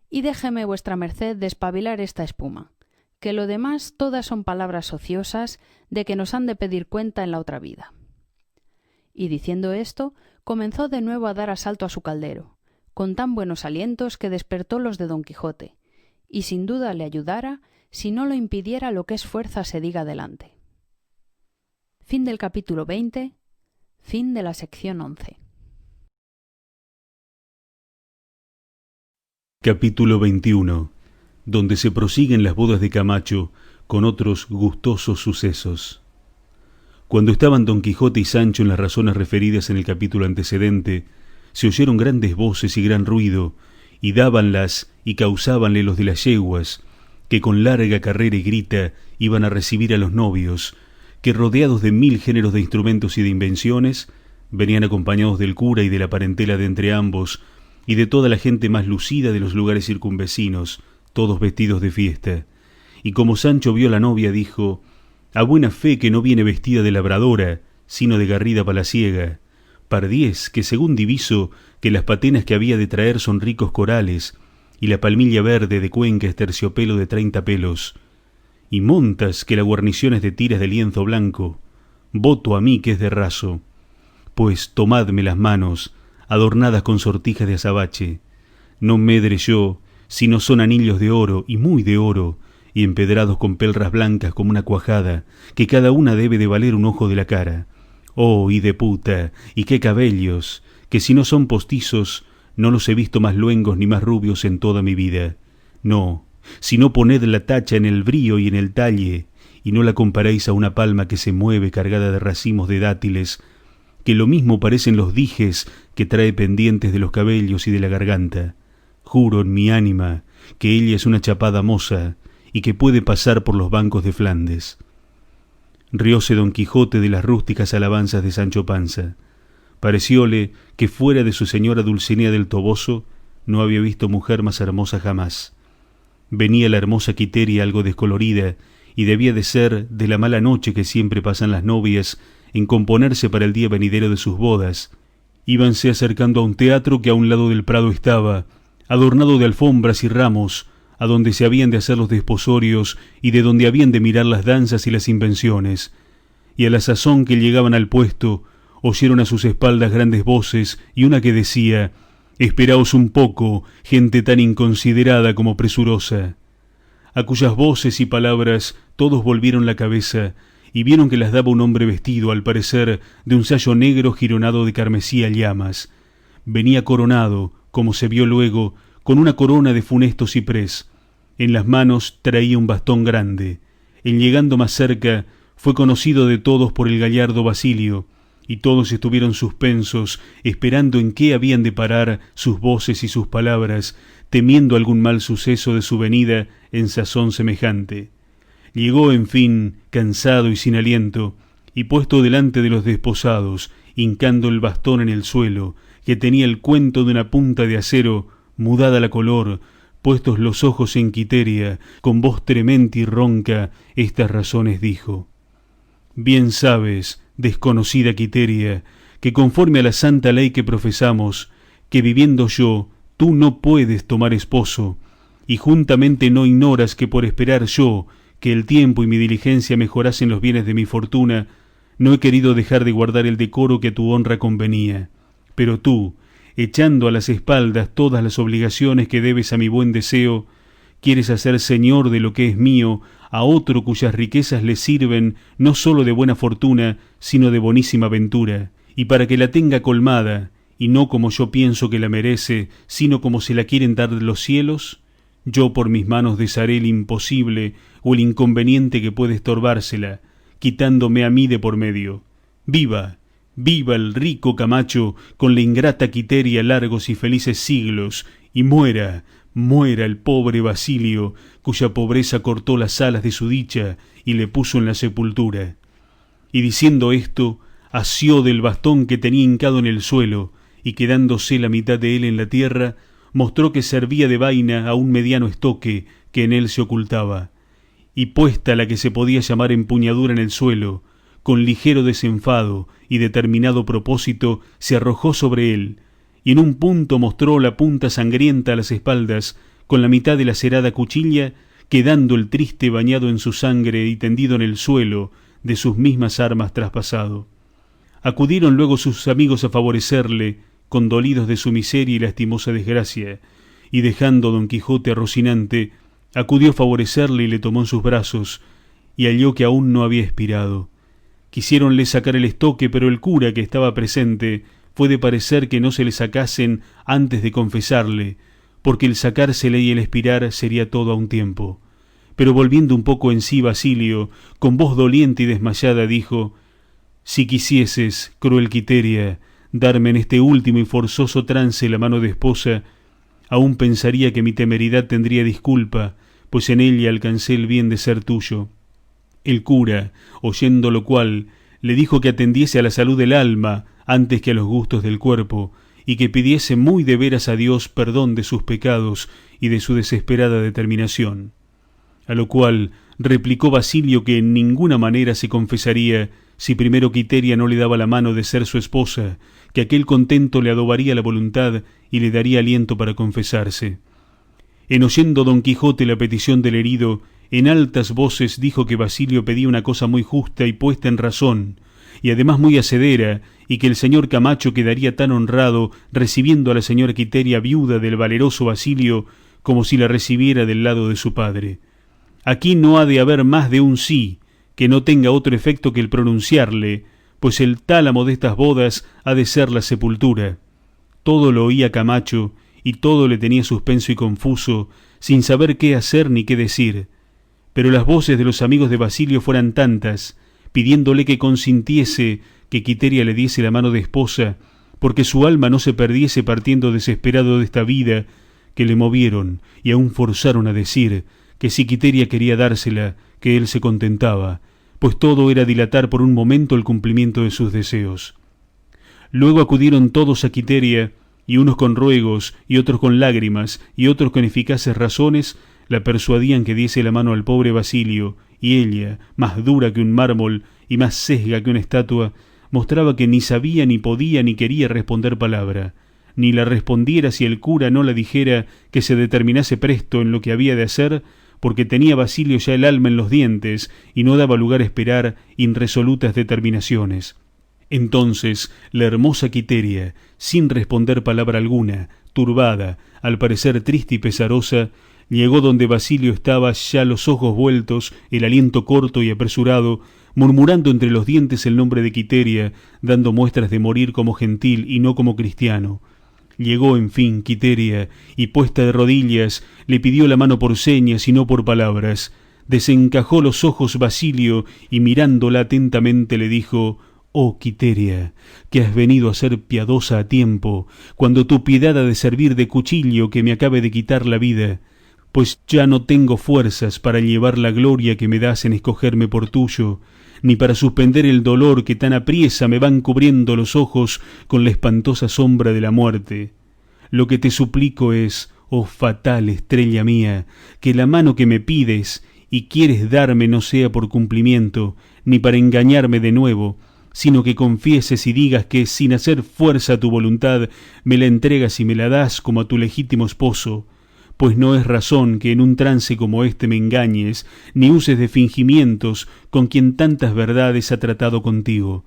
A: Y déjeme vuestra merced despabilar esta espuma, que lo demás todas son palabras ociosas de que nos han de pedir cuenta en la otra vida. Y diciendo esto, comenzó de nuevo a dar asalto a su caldero, con tan buenos alientos que despertó los de don Quijote, y sin duda le ayudara si no lo impidiera lo que es fuerza se diga adelante. Fin del capítulo 20. Fin de la sección 11.
B: Capítulo 21, donde se prosiguen las bodas de Camacho con otros gustosos sucesos. Cuando estaban don Quijote y Sancho en las razones referidas en el capítulo antecedente, se oyeron grandes voces y gran ruido, y dábanlas y causábanle los de las yeguas, que con larga carrera y grita iban a recibir a los novios, que rodeados de 1000 géneros de instrumentos y de invenciones, venían acompañados del cura y de la parentela de entre ambos, y de toda la gente más lucida de los lugares circunvecinos, todos vestidos de fiesta. Y como Sancho vio a la novia, dijo: a buena fe que no viene vestida de labradora, sino de garrida palaciega. Pardiez, que según diviso, que las patenas que había de traer son ricos corales, y la palmilla verde de Cuenca es terciopelo de 30 pelos. Y montas, que la guarnición es de tiras de lienzo blanco. Voto a mí que es de raso. Pues tomadme las manos, adornadas con sortijas de azabache. No medre yo, sino son anillos de oro, y muy de oro, y empedrados con pelras blancas como una cuajada, que cada una debe de valer un ojo de la cara. Oh, y de puta, y qué cabellos, que si no son postizos, no los he visto más luengos ni más rubios en toda mi vida. No, si no poned la tacha en el brío y en el talle, y no la comparéis a una palma que se mueve cargada de racimos de dátiles, que lo mismo parecen los dijes que trae pendientes de los cabellos y de la garganta. Juro en mi ánima que ella es una chapada moza, y que puede pasar por los bancos de Flandes. Rióse don Quijote de las rústicas alabanzas de Sancho Panza. Parecióle que fuera de su señora Dulcinea del Toboso no había visto mujer más hermosa jamás. Venía la hermosa Quiteria algo descolorida, y debía de ser de la mala noche que siempre pasan las novias en componerse para el día venidero de sus bodas. Íbanse acercando a un teatro que a un lado del prado estaba, adornado de alfombras y ramos, a donde se habían de hacer los desposorios y de donde habían de mirar las danzas y las invenciones. Y a la sazón que llegaban al puesto, oyeron a sus espaldas grandes voces y una que decía: «Esperaos un poco, gente tan inconsiderada como presurosa», a cuyas voces y palabras todos volvieron la cabeza y vieron que las daba un hombre vestido, al parecer, de un sayo negro gironado de carmesí a llamas. Venía coronado, como se vio luego, con una corona de funesto ciprés. En las manos traía un bastón grande. En llegando más cerca, fue conocido de todos por el gallardo Basilio, y todos estuvieron suspensos, esperando en qué habían de parar sus voces y sus palabras, temiendo algún mal suceso de su venida en sazón semejante. Llegó, en fin, cansado y sin aliento, y puesto delante de los desposados, hincando el bastón en el suelo, que tenía el cuento de una punta de acero, mudada la color, puestos los ojos en Quiteria, con voz tremenda y ronca, estas razones dijo: «Bien sabes, desconocida Quiteria, que conforme a la santa ley que profesamos, que viviendo yo, tú no puedes tomar esposo, y juntamente no ignoras que por esperar yo que el tiempo y mi diligencia mejorasen los bienes de mi fortuna, no he querido dejar de guardar el decoro que a tu honra convenía. Pero tú, echando a las espaldas todas las obligaciones que debes a mi buen deseo, quieres hacer señor de lo que es mío a otro cuyas riquezas le sirven no sólo de buena fortuna, sino de bonísima ventura, y para que la tenga colmada, y no como yo pienso que la merece, sino como se la quieren dar los cielos, yo por mis manos desharé el imposible o el inconveniente que puede estorbársela, quitándome a mí de por medio. ¡Viva! ¡Viva el rico Camacho con la ingrata Quiteria largos y felices siglos! Y muera, muera el pobre Basilio, cuya pobreza cortó las alas de su dicha y le puso en la sepultura. Y diciendo esto, asió del bastón que tenía hincado en el suelo, y quedándose la mitad de él en la tierra, mostró que servía de vaina a un mediano estoque que en él se ocultaba. Y puesta la que se podía llamar empuñadura en el suelo, con ligero desenfado y determinado propósito, se arrojó sobre él, y en un punto mostró la punta sangrienta a las espaldas, con la mitad de la acerada cuchilla, quedando el triste bañado en su sangre y tendido en el suelo, de sus mismas armas traspasado. Acudieron luego sus amigos a favorecerle, condolidos de su miseria y lastimosa desgracia, y dejando a don Quijote a Rocinante, acudió a favorecerle y le tomó en sus brazos, y halló que aún no había expirado. Quisiéronle sacar el estoque, pero el cura, que estaba presente, fue de parecer que no se le sacasen antes de confesarle, porque el sacársele y el expirar sería todo a un tiempo. Pero volviendo un poco en sí Basilio, con voz doliente y desmayada, dijo: «Si quisieses, cruel Quiteria, darme en este último y forzoso trance la mano de esposa, aún pensaría que mi temeridad tendría disculpa, pues en ella alcancé el bien de ser tuyo». El cura, oyendo lo cual, le dijo que atendiese a la salud del alma antes que a los gustos del cuerpo, y que pidiese muy de veras a Dios perdón de sus pecados y de su desesperada determinación. A lo cual replicó Basilio que en ninguna manera se confesaría si primero Quiteria no le daba la mano de ser su esposa, que aquel contento le adobaría la voluntad y le daría aliento para confesarse. En oyendo don Quijote la petición del herido, en altas voces dijo que Basilio pedía una cosa muy justa y puesta en razón, y además muy hacedera, y que el señor Camacho quedaría tan honrado recibiendo a la señora Quiteria viuda del valeroso Basilio como si la recibiera del lado de su padre. Aquí no ha de haber más de un sí, que no tenga otro efecto que el pronunciarle, pues el tálamo de estas bodas ha de ser la sepultura. Todo lo oía Camacho, y todo le tenía suspenso y confuso, sin saber qué hacer ni qué decir. Pero las voces de los amigos de Basilio fueran tantas, pidiéndole que consintiese que Quiteria le diese la mano de esposa, porque su alma no se perdiese partiendo desesperado de esta vida, que le movieron y aún forzaron a decir que si Quiteria quería dársela, que él se contentaba, pues todo era dilatar por un momento el cumplimiento de sus deseos. Luego acudieron todos a Quiteria, y unos con ruegos, y otros con lágrimas, y otros con eficaces razones, la persuadían que diese la mano al pobre Basilio, y ella, más dura que un mármol y más sesga que una estatua, mostraba que ni sabía, ni podía, ni quería responder palabra, ni la respondiera si el cura no la dijera que se determinase presto en lo que había de hacer, porque tenía Basilio ya el alma en los dientes y no daba lugar a esperar irresolutas determinaciones. Entonces la hermosa Quiteria, sin responder palabra alguna, turbada, al parecer triste y pesarosa, llegó donde Basilio estaba, ya los ojos vueltos, el aliento corto y apresurado, murmurando entre los dientes el nombre de Quiteria, dando muestras de morir como gentil y no como cristiano. Llegó, en fin, Quiteria, y puesta de rodillas, le pidió la mano por señas y no por palabras. Desencajó los ojos Basilio, y mirándola atentamente le dijo: «Oh, Quiteria, que has venido a ser piadosa a tiempo, cuando tu piedad ha de servir de cuchillo que me acabe de quitar la vida, pues ya no tengo fuerzas para llevar la gloria que me das en escogerme por tuyo, ni para suspender el dolor que tan apriesa me van cubriendo los ojos con la espantosa sombra de la muerte. Lo que te suplico es, oh fatal estrella mía, que la mano que me pides y quieres darme no sea por cumplimiento, ni para engañarme de nuevo, sino que confieses y digas que, sin hacer fuerza a tu voluntad, me la entregas y me la das como a tu legítimo esposo, pues no es razón que en un trance como este me engañes, ni uses de fingimientos con quien tantas verdades ha tratado contigo».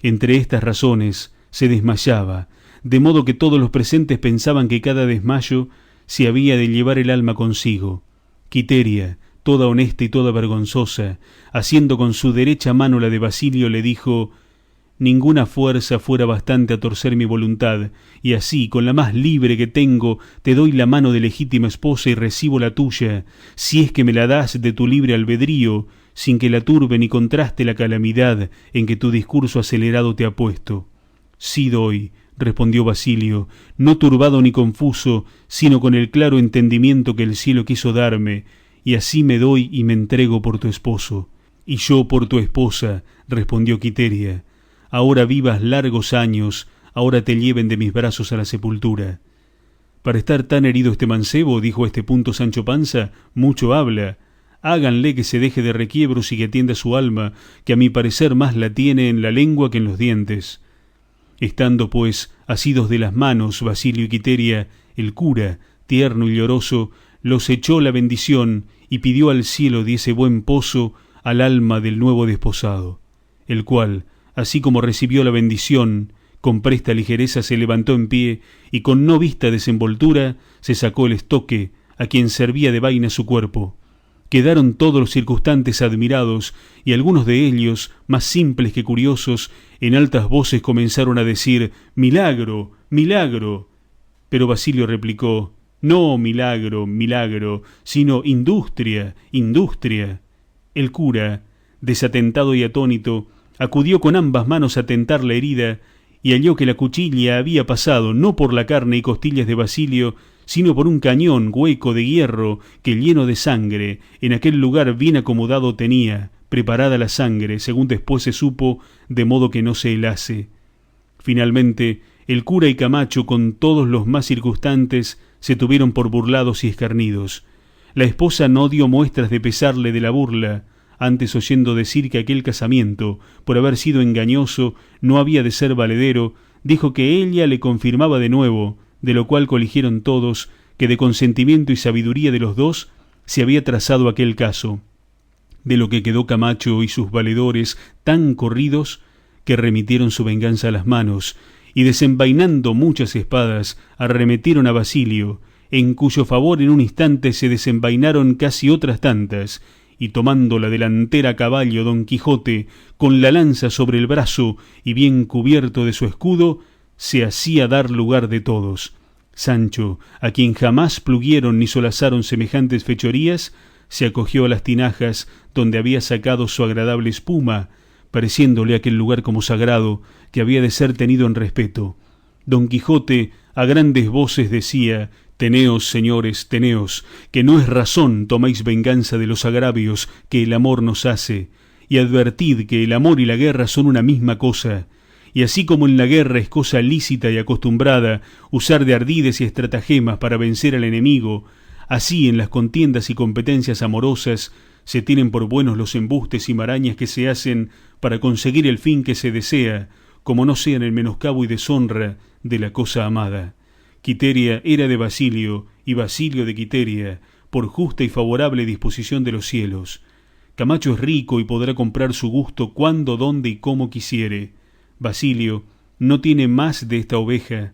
B: Entre estas razones se desmayaba, de modo que todos los presentes pensaban que cada desmayo se había de llevar el alma consigo. Quiteria, toda honesta y toda vergonzosa, haciendo con su derecha mano la de Basilio, le dijo: «Ninguna fuerza fuera bastante a torcer mi voluntad, y así, con la más libre que tengo, te doy la mano de legítima esposa y recibo la tuya, si es que me la das de tu libre albedrío, sin que la turbe ni contraste la calamidad en que tu discurso acelerado te ha puesto». «Sí doy», respondió Basilio, no turbado ni confuso, sino con el claro entendimiento que el cielo quiso darme, «y así me doy y me entrego por tu esposo». «Y yo por tu esposa», respondió Quiteria. «Ahora vivas largos años, ahora te lleven de mis brazos a la sepultura». «Para estar tan herido este mancebo», dijo a este punto Sancho Panza, «mucho habla. Háganle que se deje de requiebros y que atienda su alma, que a mi parecer más la tiene en la lengua que en los dientes». Estando pues asidos de las manos Basilio y Quiteria, el cura, tierno y lloroso, los echó la bendición y pidió al cielo diese buen pozo al alma del nuevo desposado, el cual, así como recibió la bendición, con presta ligereza se levantó en pie y con no vista desenvoltura se sacó el estoque a quien servía de vaina su cuerpo. Quedaron todos los circunstantes admirados, y algunos de ellos, más simples que curiosos, en altas voces comenzaron a decir: «¡Milagro! ¡Milagro!». Pero Basilio replicó: «No milagro, milagro, sino industria, industria». El cura, desatentado y atónito, acudió con ambas manos a tentar la herida, y halló que la cuchilla había pasado no por la carne y costillas de Basilio, sino por un cañón hueco de hierro que, lleno de sangre, en aquel lugar bien acomodado tenía, preparada la sangre, según después se supo, de modo que no se helase. Finalmente, el cura y Camacho, con todos los más circunstantes, se tuvieron por burlados y escarnidos. La esposa no dio muestras de pesarle de la burla, antes oyendo decir que aquel casamiento, por haber sido engañoso, no había de ser valedero, dijo que ella le confirmaba de nuevo, de lo cual coligieron todos que de consentimiento y sabiduría de los dos se había trazado aquel caso, de lo que quedó Camacho y sus valedores tan corridos que remitieron su venganza a las manos, y desenvainando muchas espadas arremetieron a Basilio, en cuyo favor en un instante se desenvainaron casi otras tantas, y tomando la delantera a caballo Don Quijote, con la lanza sobre el brazo y bien cubierto de su escudo, se hacía dar lugar de todos. Sancho, a quien jamás pluguieron ni solazaron semejantes fechorías, se acogió a las tinajas donde había sacado su agradable espuma, pareciéndole aquel lugar como sagrado, que había de ser tenido en respeto. Don Quijote a grandes voces decía: «Teneos, señores, teneos, que no es razón toméis venganza de los agravios que el amor nos hace, y advertid que el amor y la guerra son una misma cosa, y así como en la guerra es cosa lícita y acostumbrada usar de ardides y estratagemas para vencer al enemigo, así en las contiendas y competencias amorosas se tienen por buenos los embustes y marañas que se hacen para conseguir el fin que se desea, como no sean el menoscabo y deshonra de la cosa amada. Quiteria era de Basilio, y Basilio de Quiteria, por justa y favorable disposición de los cielos. Camacho es rico y podrá comprar su gusto cuando, dónde y cómo quisiere. Basilio no tiene más de esta oveja,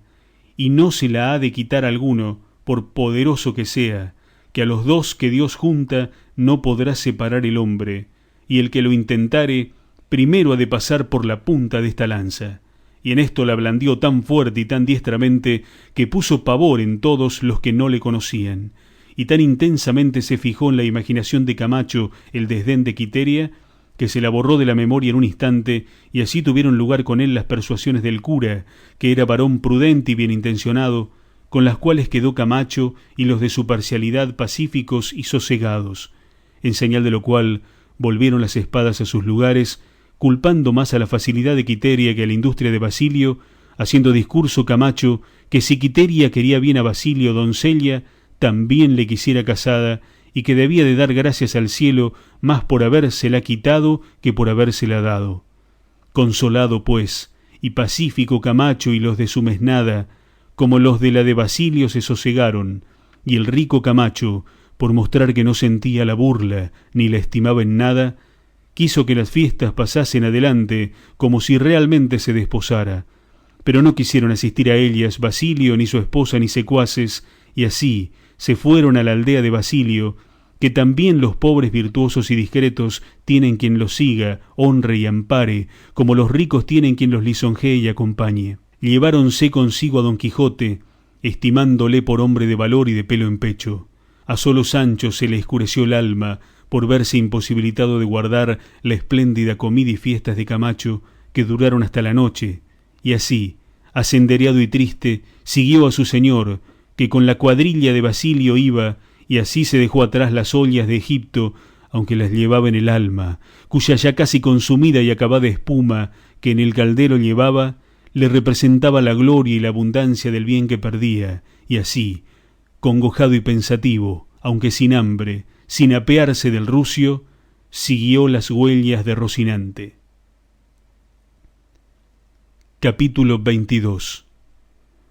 B: y no se la ha de quitar alguno, por poderoso que sea, que a los dos que Dios junta no podrá separar el hombre, y el que lo intentare, primero ha de pasar por la punta de esta lanza. Y en esto la blandió tan fuerte y tan diestramente que puso pavor en todos los que no le conocían, y tan intensamente se fijó en la imaginación de Camacho el desdén de Quiteria, que se la borró de la memoria en un instante, y así tuvieron lugar con él las persuasiones del cura, que era varón prudente y bien intencionado, con las cuales quedó Camacho y los de su parcialidad pacíficos y sosegados, en señal de lo cual volvieron las espadas a sus lugares, culpando más a la facilidad de Quiteria que a la industria de Basilio, haciendo discurso Camacho que si Quiteria quería bien a Basilio doncella, también le quisiera casada, y que debía de dar gracias al cielo más por habérsela quitado que por habérsela dado. Consolado, pues, y pacífico Camacho y los de su mesnada, como los de la de Basilio se sosegaron, y el rico Camacho, por mostrar que no sentía la burla ni la estimaba en nada, quiso que las fiestas pasasen adelante como si realmente se desposara, pero no quisieron asistir a ellas Basilio ni su esposa ni secuaces, y así se fueron a la aldea de Basilio, que también los pobres virtuosos y discretos tienen quien los siga, honre y ampare, como los ricos tienen quien los lisonjee y acompañe. Lleváronse consigo a Don Quijote, estimándole por hombre de valor y de pelo en pecho. A solo Sancho se le escureció el alma por verse imposibilitado de guardar la espléndida comida y fiestas de Camacho, que duraron hasta la noche, y así, asendereado y triste, siguió a su señor, que con la cuadrilla de Basilio iba, y así se dejó atrás las ollas de Egipto, aunque las llevaba en el alma, cuya ya casi consumida y acabada espuma que en el caldero llevaba, le representaba la gloria y la abundancia del bien que perdía, y así, congojado y pensativo, aunque sin hambre, sin apearse del rucio, siguió las huellas de Rocinante. Capítulo 22,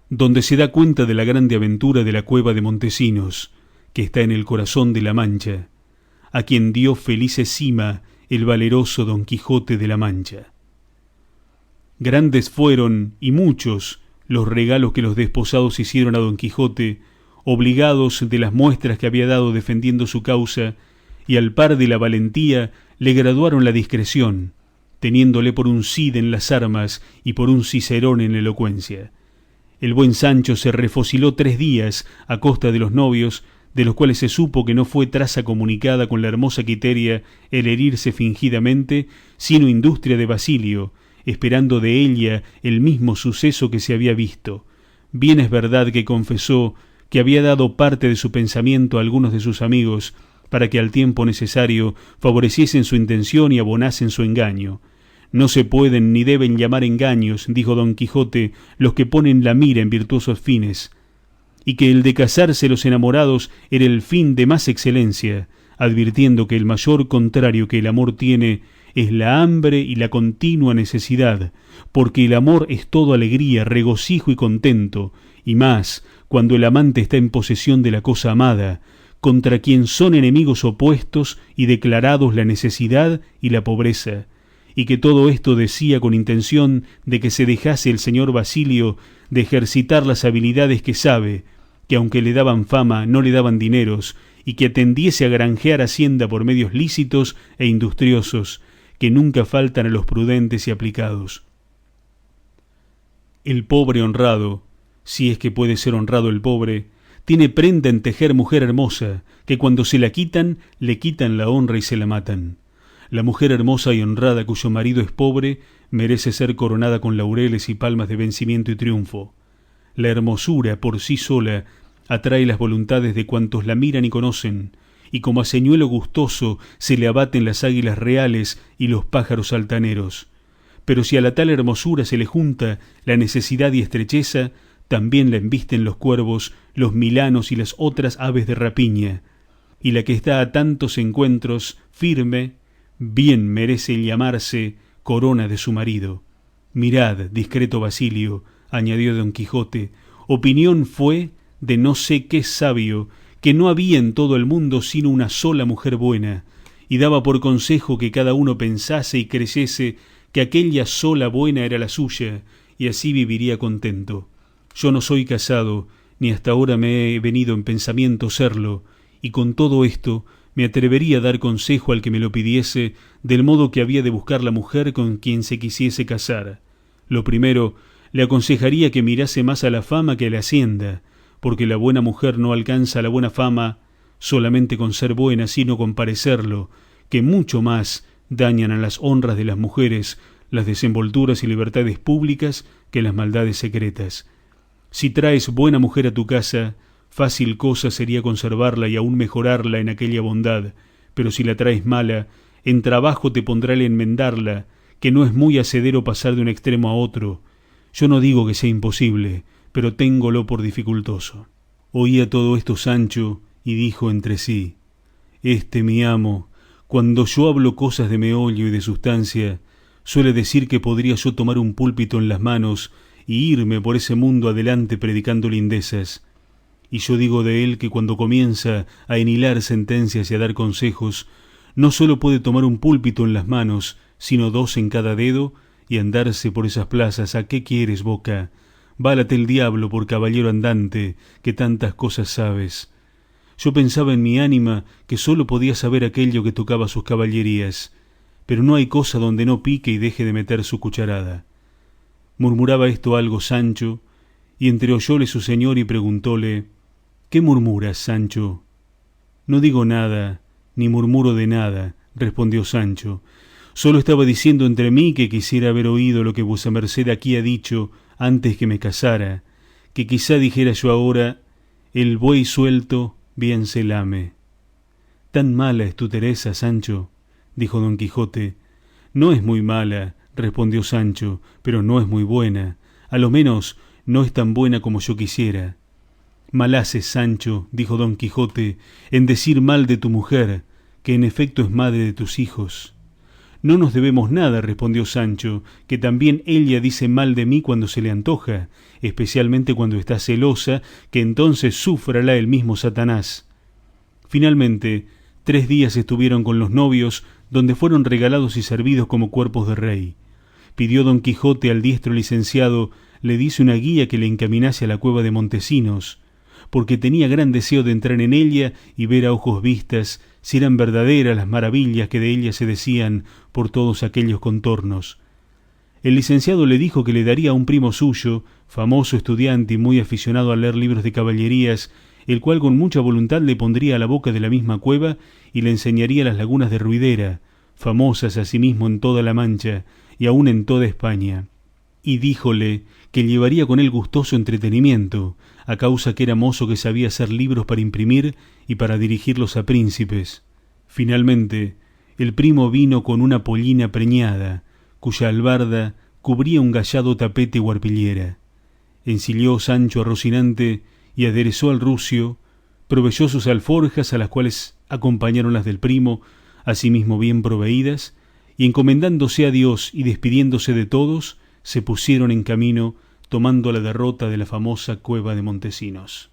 B: donde se da cuenta de la grande aventura de la cueva de Montesinos, que está en el corazón de la Mancha, a quien dio felice cima el valeroso Don Quijote de la Mancha. Grandes fueron, y muchos, los regalos que los desposados hicieron a Don Quijote, obligados de las muestras que había dado defendiendo su causa, y al par de la valentía le graduaron la discreción, teniéndole por un Cid en las armas y por un Cicerón en la elocuencia. El buen Sancho se refociló 3 días a costa de los novios, de los cuales se supo que no fue traza comunicada con la hermosa Quiteria el herirse fingidamente, sino industria de Basilio, esperando de ella el mismo suceso que se había visto. Bien es verdad que confesó que había dado parte de su pensamiento a algunos de sus amigos, para que al tiempo necesario favoreciesen su intención y abonasen su engaño. No se pueden ni deben llamar engaños, dijo Don Quijote, los que ponen la mira en virtuosos fines, y que el de casarse los enamorados era el fin de más excelencia, advirtiendo que el mayor contrario que el amor tiene es la hambre y la continua necesidad, porque el amor es todo alegría, regocijo y contento, y más cuando el amante está en posesión de la cosa amada, contra quien son enemigos opuestos y declarados la necesidad y la pobreza, y que todo esto decía con intención de que se dejase el señor Basilio de ejercitar las habilidades que sabe, que aunque le daban fama no le daban dineros, y que atendiese a granjear hacienda por medios lícitos e industriosos, que nunca faltan a los prudentes y aplicados. El pobre honrado, si es que puede ser honrado el pobre, tiene prenda en tejer mujer hermosa, que cuando se la quitan, le quitan la honra y se la matan. La mujer hermosa y honrada cuyo marido es pobre, merece ser coronada con laureles y palmas de vencimiento y triunfo. La hermosura por sí sola atrae las voluntades de cuantos la miran y conocen, y como a señuelo gustoso se le abaten las águilas reales y los pájaros altaneros. pero si a la tal hermosura se le junta la necesidad y estrecheza, también la embisten los cuervos, los milanos y las otras aves de rapiña, y la que está a tantos encuentros firme, bien merece llamarse corona de su marido. Mirad, discreto Basilio, añadió don Quijote, opinión fue de no sé qué sabio, que no había en todo el mundo sino una sola mujer buena, y daba por consejo que cada uno pensase y creyese que aquella sola buena era la suya, y así viviría contento. Yo no soy casado, ni hasta ahora me he venido en pensamiento serlo, y con todo esto me atrevería a dar consejo al que me lo pidiese del modo que había de buscar la mujer con quien se quisiese casar. Lo primero, le aconsejaría que mirase más a la fama que a la hacienda, porque la buena mujer no alcanza la buena fama solamente con ser buena, sino con parecerlo, que mucho más dañan a las honras de las mujeres las desenvolturas y libertades públicas que las maldades secretas. Si traes buena mujer a tu casa, fácil cosa sería conservarla y aún mejorarla en aquella bondad, pero si la traes mala, en trabajo te pondrá el enmendarla, que no es muy hacedero pasar de un extremo a otro. Yo no digo que sea imposible, pero téngolo por dificultoso. Oía todo esto Sancho, y dijo entre sí, este mi amo, cuando yo hablo cosas de meollo y de sustancia, suele decir que podría yo tomar un púlpito en las manos y irme por ese mundo adelante predicando lindezas. Y yo digo de él que cuando comienza a enhilar sentencias y a dar consejos, no sólo puede tomar un púlpito en las manos, sino dos en cada dedo, y andarse por esas plazas. ¿A qué quieres, boca? Válate el diablo por caballero andante, que tantas cosas sabes. Yo pensaba en mi ánima que sólo podía saber aquello que tocaba sus caballerías, pero no hay cosa donde no pique y deje de meter su cucharada. Murmuraba esto algo Sancho, y entreoyóle su señor y preguntóle, ¿qué murmuras, Sancho? No digo nada, ni murmuro de nada, respondió Sancho, solo estaba diciendo entre mí que quisiera haber oído lo que vuesa merced aquí ha dicho antes que me casara, que quizá dijera yo ahora, el buey suelto bien se lame. Tan mala es tu Teresa, Sancho, dijo don Quijote. No es muy mala, respondió Sancho, pero no es muy buena, a lo menos no es tan buena como yo quisiera. Mal haces, Sancho, dijo don Quijote, en decir mal de tu mujer, que en efecto es madre de tus hijos. No nos debemos nada, respondió Sancho, que también ella dice mal de mí cuando se le antoja, especialmente cuando está celosa, que entonces súfrala el mismo Satanás. Finalmente, 3 días estuvieron con los novios, donde fueron regalados y servidos como cuerpos de rey. Pidió don Quijote al diestro licenciado le diese una guía que le encaminase a la cueva de Montesinos, porque tenía gran deseo de entrar en ella y ver a ojos vistas si eran verdaderas las maravillas que de ella se decían por todos aquellos contornos. El licenciado le dijo que le daría a un primo suyo, famoso estudiante y muy aficionado a leer libros de caballerías, el cual con mucha voluntad le pondría a la boca de la misma cueva y le enseñaría las lagunas de Ruidera, famosas asimismo en toda la Mancha y aun en toda España. Y díjole que llevaría con él gustoso entretenimiento, a causa que era mozo que sabía hacer libros para imprimir y para dirigirlos a príncipes. Finalmente, el primo vino con una pollina preñada, cuya albarda cubría un gallado tapete o arpillera. Ensilló Sancho a Rocinante y aderezó al rucio, proveyó sus alforjas, a las cuales acompañaron las del primo, asimismo bien proveídas, y encomendándose a Dios y despidiéndose de todos, se pusieron en camino, tomando la derrota de la famosa cueva de Montesinos.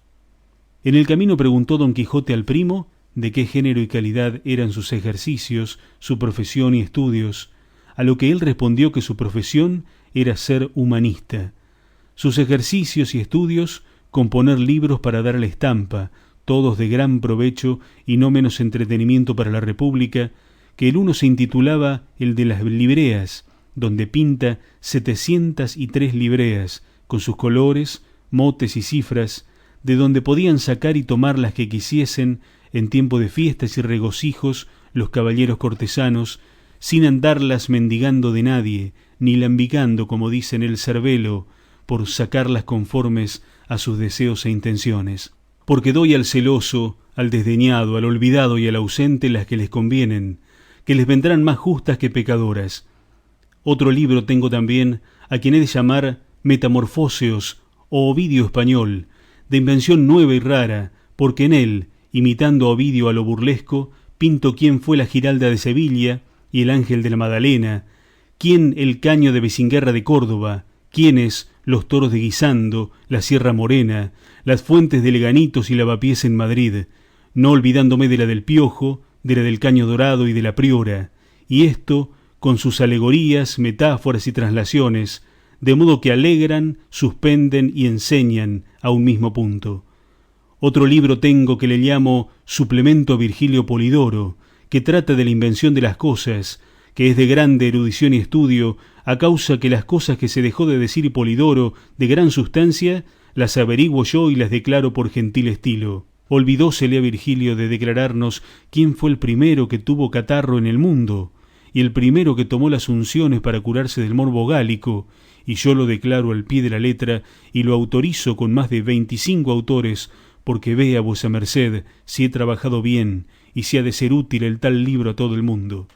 B: En el camino preguntó don Quijote al primo de qué género y calidad eran sus ejercicios, su profesión y estudios, a lo que él respondió que su profesión era ser humanista, sus ejercicios y estudios componer libros para dar a la estampa, todos de gran provecho y no menos entretenimiento para la República, que el uno se intitulaba el de las libreas, donde pinta 703 libreas, con sus colores, motes y cifras, de donde podían sacar y tomar las que quisiesen en tiempo de fiestas y regocijos los caballeros cortesanos, sin andarlas mendigando de nadie, ni lambicando, como dicen el cervelo, por sacarlas conformes a sus deseos e intenciones. Porque doy al celoso, al desdeñado, al olvidado y al ausente las que les convienen, que les vendrán más justas que pecadoras. Otro libro tengo también, a quien he de llamar Metamorfóseos o Ovidio español, de invención nueva y rara, porque en él, imitando a Ovidio a lo burlesco, pinto quién fue la Giralda de Sevilla y el Ángel de la Madalena, quién el Caño de Becinguerra de Córdoba, quiénes los toros de Guisando, la Sierra Morena, las fuentes de Leganitos y Lavapiés en Madrid, no olvidándome de la del Piojo, de la del Caño Dorado y de la Priora, y esto con sus alegorías, metáforas y traslaciones, de modo que alegran, suspenden y enseñan a un mismo punto. Otro libro tengo que le llamo Suplemento a Virgilio Polidoro, que trata de la invención de las cosas, que es de grande erudición y estudio, a causa que las cosas que se dejó de decir Polidoro de gran sustancia, las averiguo yo y las declaro por gentil estilo. Olvidósele a Virgilio de declararnos quién fue el primero que tuvo catarro en el mundo, y el primero que tomó las unciones para curarse del morbo gálico, y yo lo declaro al pie de la letra, y lo autorizo con más de 25 autores, porque vea vuesa merced si he trabajado bien, y si ha de ser útil el tal libro a todo el mundo.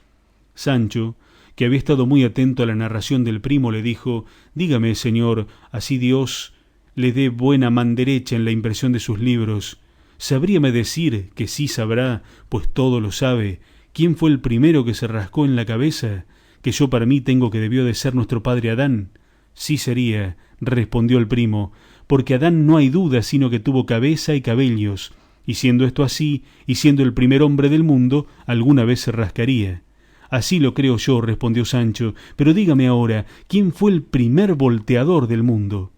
B: Sancho, que había estado muy atento a la narración del primo, le dijo: dígame, señor, así Dios le dé buena manderecha en la impresión de sus libros, ¿sabríame decir, que sí sabrá, pues todo lo sabe, quién fue el primero que se rascó en la cabeza, que yo para mí tengo que debió de ser nuestro padre Adán? Sí sería, respondió el primo, porque Adán no hay duda sino que tuvo cabeza y cabellos, y siendo esto así, y siendo el primer hombre del mundo, alguna vez se rascaría. Así lo creo yo, respondió Sancho, pero dígame ahora, ¿quién fue el primer volteador del mundo?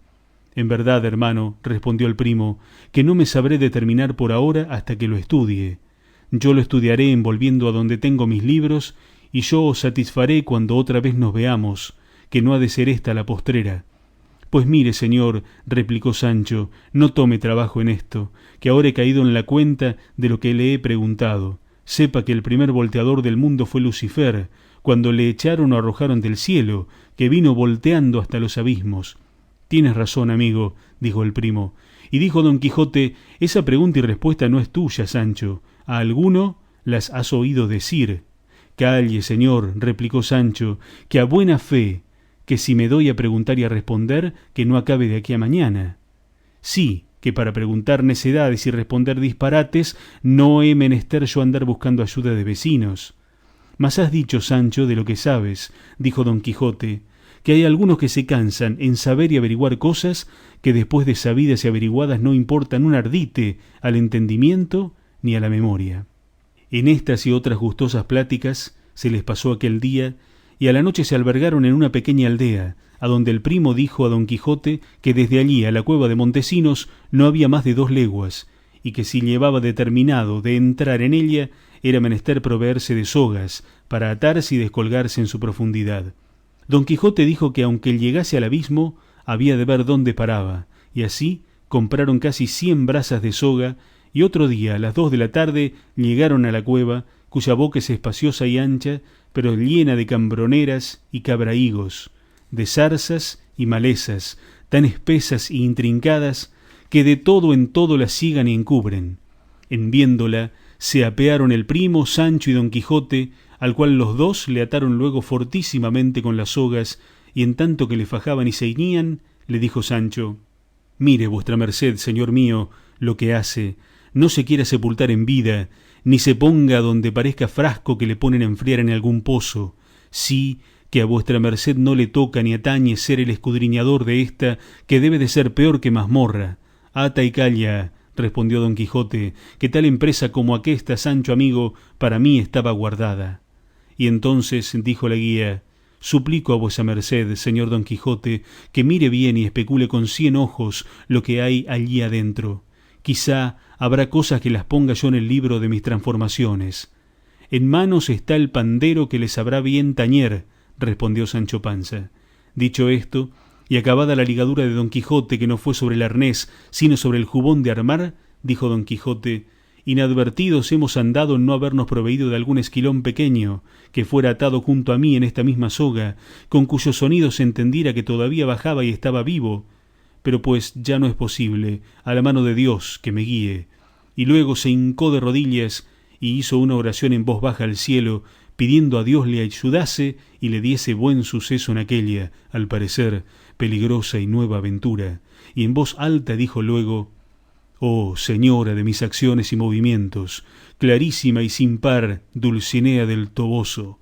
B: En verdad, hermano, respondió el primo, que no me sabré determinar por ahora hasta que lo estudie. Yo lo estudiaré en volviendo a donde tengo mis libros, y yo os satisfaré cuando otra vez nos veamos, que no ha de ser esta la postrera. Pues mire, señor, replicó Sancho, no tome trabajo en esto, que ahora he caído en la cuenta de lo que le he preguntado. Sepa que el primer volteador del mundo fue Lucifer, cuando le echaron o arrojaron del cielo, que vino volteando hasta los abismos. Tienes razón, amigo, dijo el primo. Y dijo don Quijote: esa pregunta y respuesta no es tuya, Sancho. A alguno las has oído decir. Calle, señor, replicó Sancho, que a buena fe, que si me doy a preguntar y a responder, que no acabe de aquí a mañana. Sí, que para preguntar necedades y responder disparates no he menester yo andar buscando ayuda de vecinos. Mas has dicho, Sancho, de lo que sabes, dijo don Quijote, que hay algunos que se cansan en saber y averiguar cosas que después de sabidas y averiguadas no importan un ardite al entendimiento ni a la memoria. En estas y otras gustosas pláticas se les pasó aquel día, y a la noche se albergaron en una pequeña aldea, a donde el primo dijo a don Quijote que desde allí a la cueva de Montesinos no había más de 2 leguas, y que si llevaba determinado de entrar en ella, era menester proveerse de sogas para atarse y descolgarse en su profundidad. Don Quijote dijo que aunque llegase al abismo, había de ver dónde paraba, y así compraron casi 100 brazas de soga, y otro día a las 2 de la tarde llegaron a la cueva, cuya boca es espaciosa y ancha, pero llena de cambroneras y cabrahigos, de zarzas y malezas, tan espesas y intrincadas, que de todo en todo la ciegan y encubren. En viéndola, se apearon el primo, Sancho y don Quijote, al cual los dos le ataron luego fortísimamente con las sogas, y en tanto que le fajaban y ceñían, le dijo Sancho: mire vuestra merced, señor mío, lo que hace. No se quiera sepultar en vida, ni se ponga donde parezca frasco que le ponen a enfriar en algún pozo. Sí, que a vuestra merced no le toca ni atañe ser el escudriñador de esta, que debe de ser peor que mazmorra. Ata y calla, respondió don Quijote, que tal empresa como aquesta, Sancho amigo, para mí estaba guardada. Y entonces dijo la guía: suplico a vuesa merced, señor don Quijote, que mire bien y especule con 100 ojos lo que hay allí adentro. Quizá habrá cosas que las ponga yo en el libro de mis transformaciones. En manos está el pandero que le sabrá bien tañer, respondió Sancho Panza. Dicho esto, y acabada la ligadura de don Quijote, que no fue sobre el arnés, sino sobre el jubón de armar, dijo don Quijote: inadvertidos hemos andado en no habernos proveído de algún esquilón pequeño, que fuera atado junto a mí en esta misma soga, con cuyo sonido se entendiera que todavía bajaba y estaba vivo. Pero pues ya no es posible, a la mano de Dios que me guíe. Y luego se hincó de rodillas y hizo una oración en voz baja al cielo, pidiendo a Dios le ayudase y le diese buen suceso en aquella, al parecer, peligrosa y nueva aventura, y en voz alta dijo luego: «Oh, señora de mis acciones y movimientos, clarísima y sin par Dulcinea del Toboso,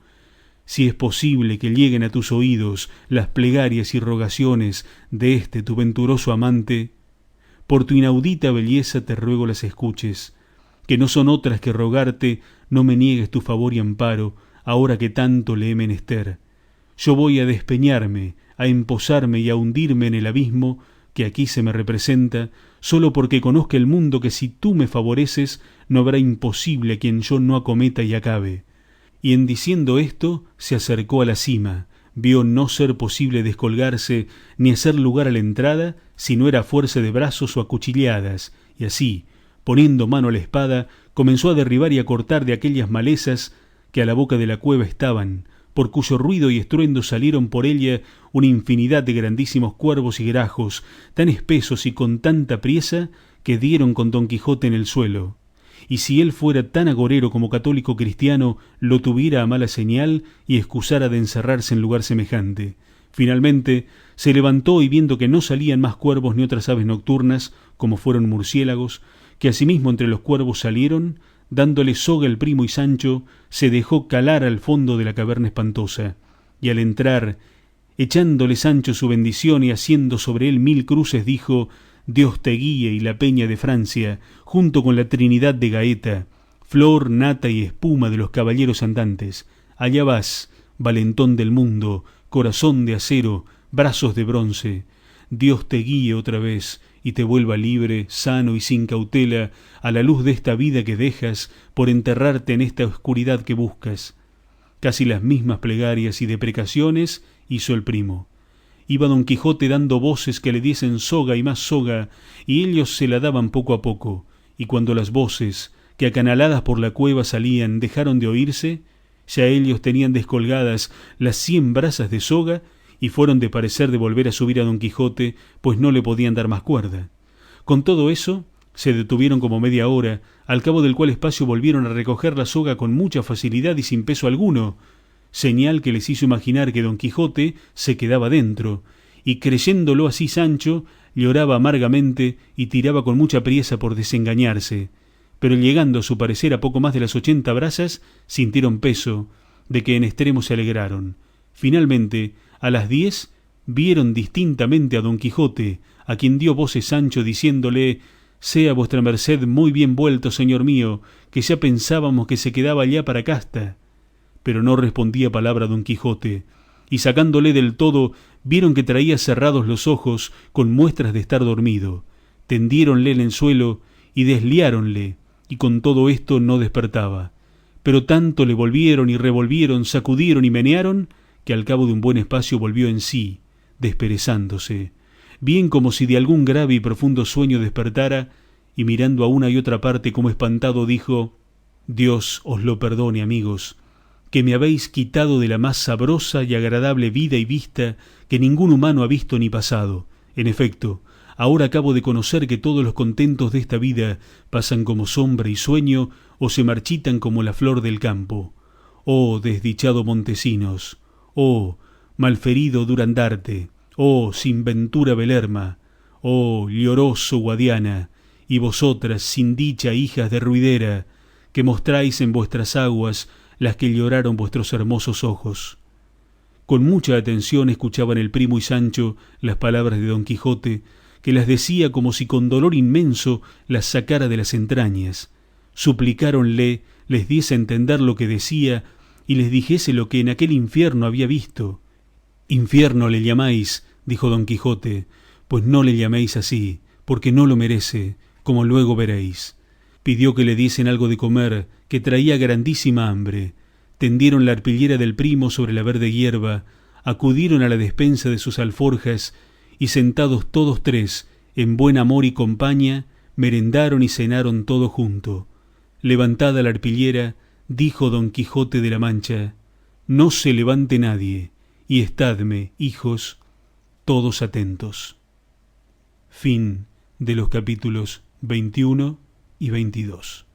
B: si es posible que lleguen a tus oídos las plegarias y rogaciones de este tu venturoso amante, por tu inaudita belleza te ruego las escuches, que no son otras que rogarte no me niegues tu favor y amparo, ahora que tanto le he menester. Yo voy a despeñarme, a emposarme y a hundirme en el abismo que aquí se me representa, solo porque conozca el mundo que si tú me favoreces no habrá imposible a quien yo no acometa y acabe». Y en diciendo esto se acercó a la cima, vio no ser posible descolgarse ni hacer lugar a la entrada, si no era a fuerza de brazos o a cuchilladas, y así, poniendo mano a la espada, comenzó a derribar y a cortar de aquellas malezas que a la boca de la cueva estaban, por cuyo ruido y estruendo salieron por ella una infinidad de grandísimos cuervos y grajos, tan espesos y con tanta priesa, que dieron con Don Quijote en el suelo. Y si él fuera tan agorero como católico cristiano, lo tuviera a mala señal y excusara de encerrarse en lugar semejante. Finalmente se levantó y viendo que no salían más cuervos ni otras aves nocturnas, como fueron murciélagos, que asimismo entre los cuervos salieron, dándole soga el primo y Sancho, se dejó calar al fondo de la caverna espantosa, y al entrar, echándole Sancho su bendición y haciendo sobre él 1000 cruces, dijo: «Dios te guíe y la peña de Francia, junto con la Trinidad de Gaeta, flor, nata y espuma de los caballeros andantes. Allá vas, valentón del mundo, corazón de acero, brazos de bronce. Dios te guíe otra vez y te vuelva libre, sano y sin cautela, a la luz de esta vida que dejas por enterrarte en esta oscuridad que buscas». Casi las mismas plegarias y deprecaciones hizo el primo. Iba Don Quijote dando voces que le diesen soga y más soga, y ellos se la daban poco a poco, y cuando las voces, que acanaladas por la cueva salían, dejaron de oírse, ya ellos tenían descolgadas las 100 brazas de soga, y fueron de parecer de volver a subir a Don Quijote, pues no le podían dar más cuerda. Con todo eso, se detuvieron como media hora, al cabo del cual espacio volvieron a recoger la soga con mucha facilidad y sin peso alguno, señal que les hizo imaginar que Don Quijote se quedaba dentro, y creyéndolo así Sancho lloraba amargamente y tiraba con mucha priesa por desengañarse, pero llegando a su parecer a poco más de las 80 brazas, sintieron peso, de que en extremo se alegraron. Finalmente, a las 10, vieron distintamente a Don Quijote, a quien dio voces Sancho diciéndole: «Sea vuestra merced muy bien vuelto, señor mío, que ya pensábamos que se quedaba allá para casta». Pero no respondía palabra Don Quijote, y sacándole del todo, vieron que traía cerrados los ojos con muestras de estar dormido. Tendiéronle en el suelo y desliáronle, y con todo esto no despertaba. Pero tanto le volvieron y revolvieron, sacudieron y menearon, que al cabo de un buen espacio volvió en sí, desperezándose, bien como si de algún grave y profundo sueño despertara, y mirando a una y otra parte como espantado dijo: «Dios os lo perdone, amigos, que me habéis quitado de la más sabrosa y agradable vida y vista que ningún humano ha visto ni pasado. En efecto, ahora acabo de conocer que todos los contentos de esta vida pasan como sombra y sueño o se marchitan como la flor del campo. Oh, desdichado Montesinos, oh, malferido Durandarte, oh, sin ventura Belerma, oh, lloroso Guadiana, y vosotras, sin dicha hijas de Ruidera, que mostráis en vuestras aguas las que lloraron vuestros hermosos ojos». Con mucha atención escuchaban el primo y Sancho las palabras de Don Quijote, que las decía como si con dolor inmenso las sacara de las entrañas. Suplicáronle les diese a entender lo que decía y les dijese lo que en aquel infierno había visto. «Infierno le llamáis», dijo Don Quijote, «pues no le llaméis así, porque no lo merece, como luego veréis». Pidió que le diesen algo de comer, que traía grandísima hambre. Tendieron la arpillera del primo sobre la verde hierba, acudieron a la despensa de sus alforjas, y sentados todos tres, en buen amor y compañía, merendaron y cenaron todo junto. Levantada la arpillera, dijo Don Quijote de la Mancha: «No se levante nadie, y estadme, hijos, todos atentos». Fin de los capítulos 21 y 22.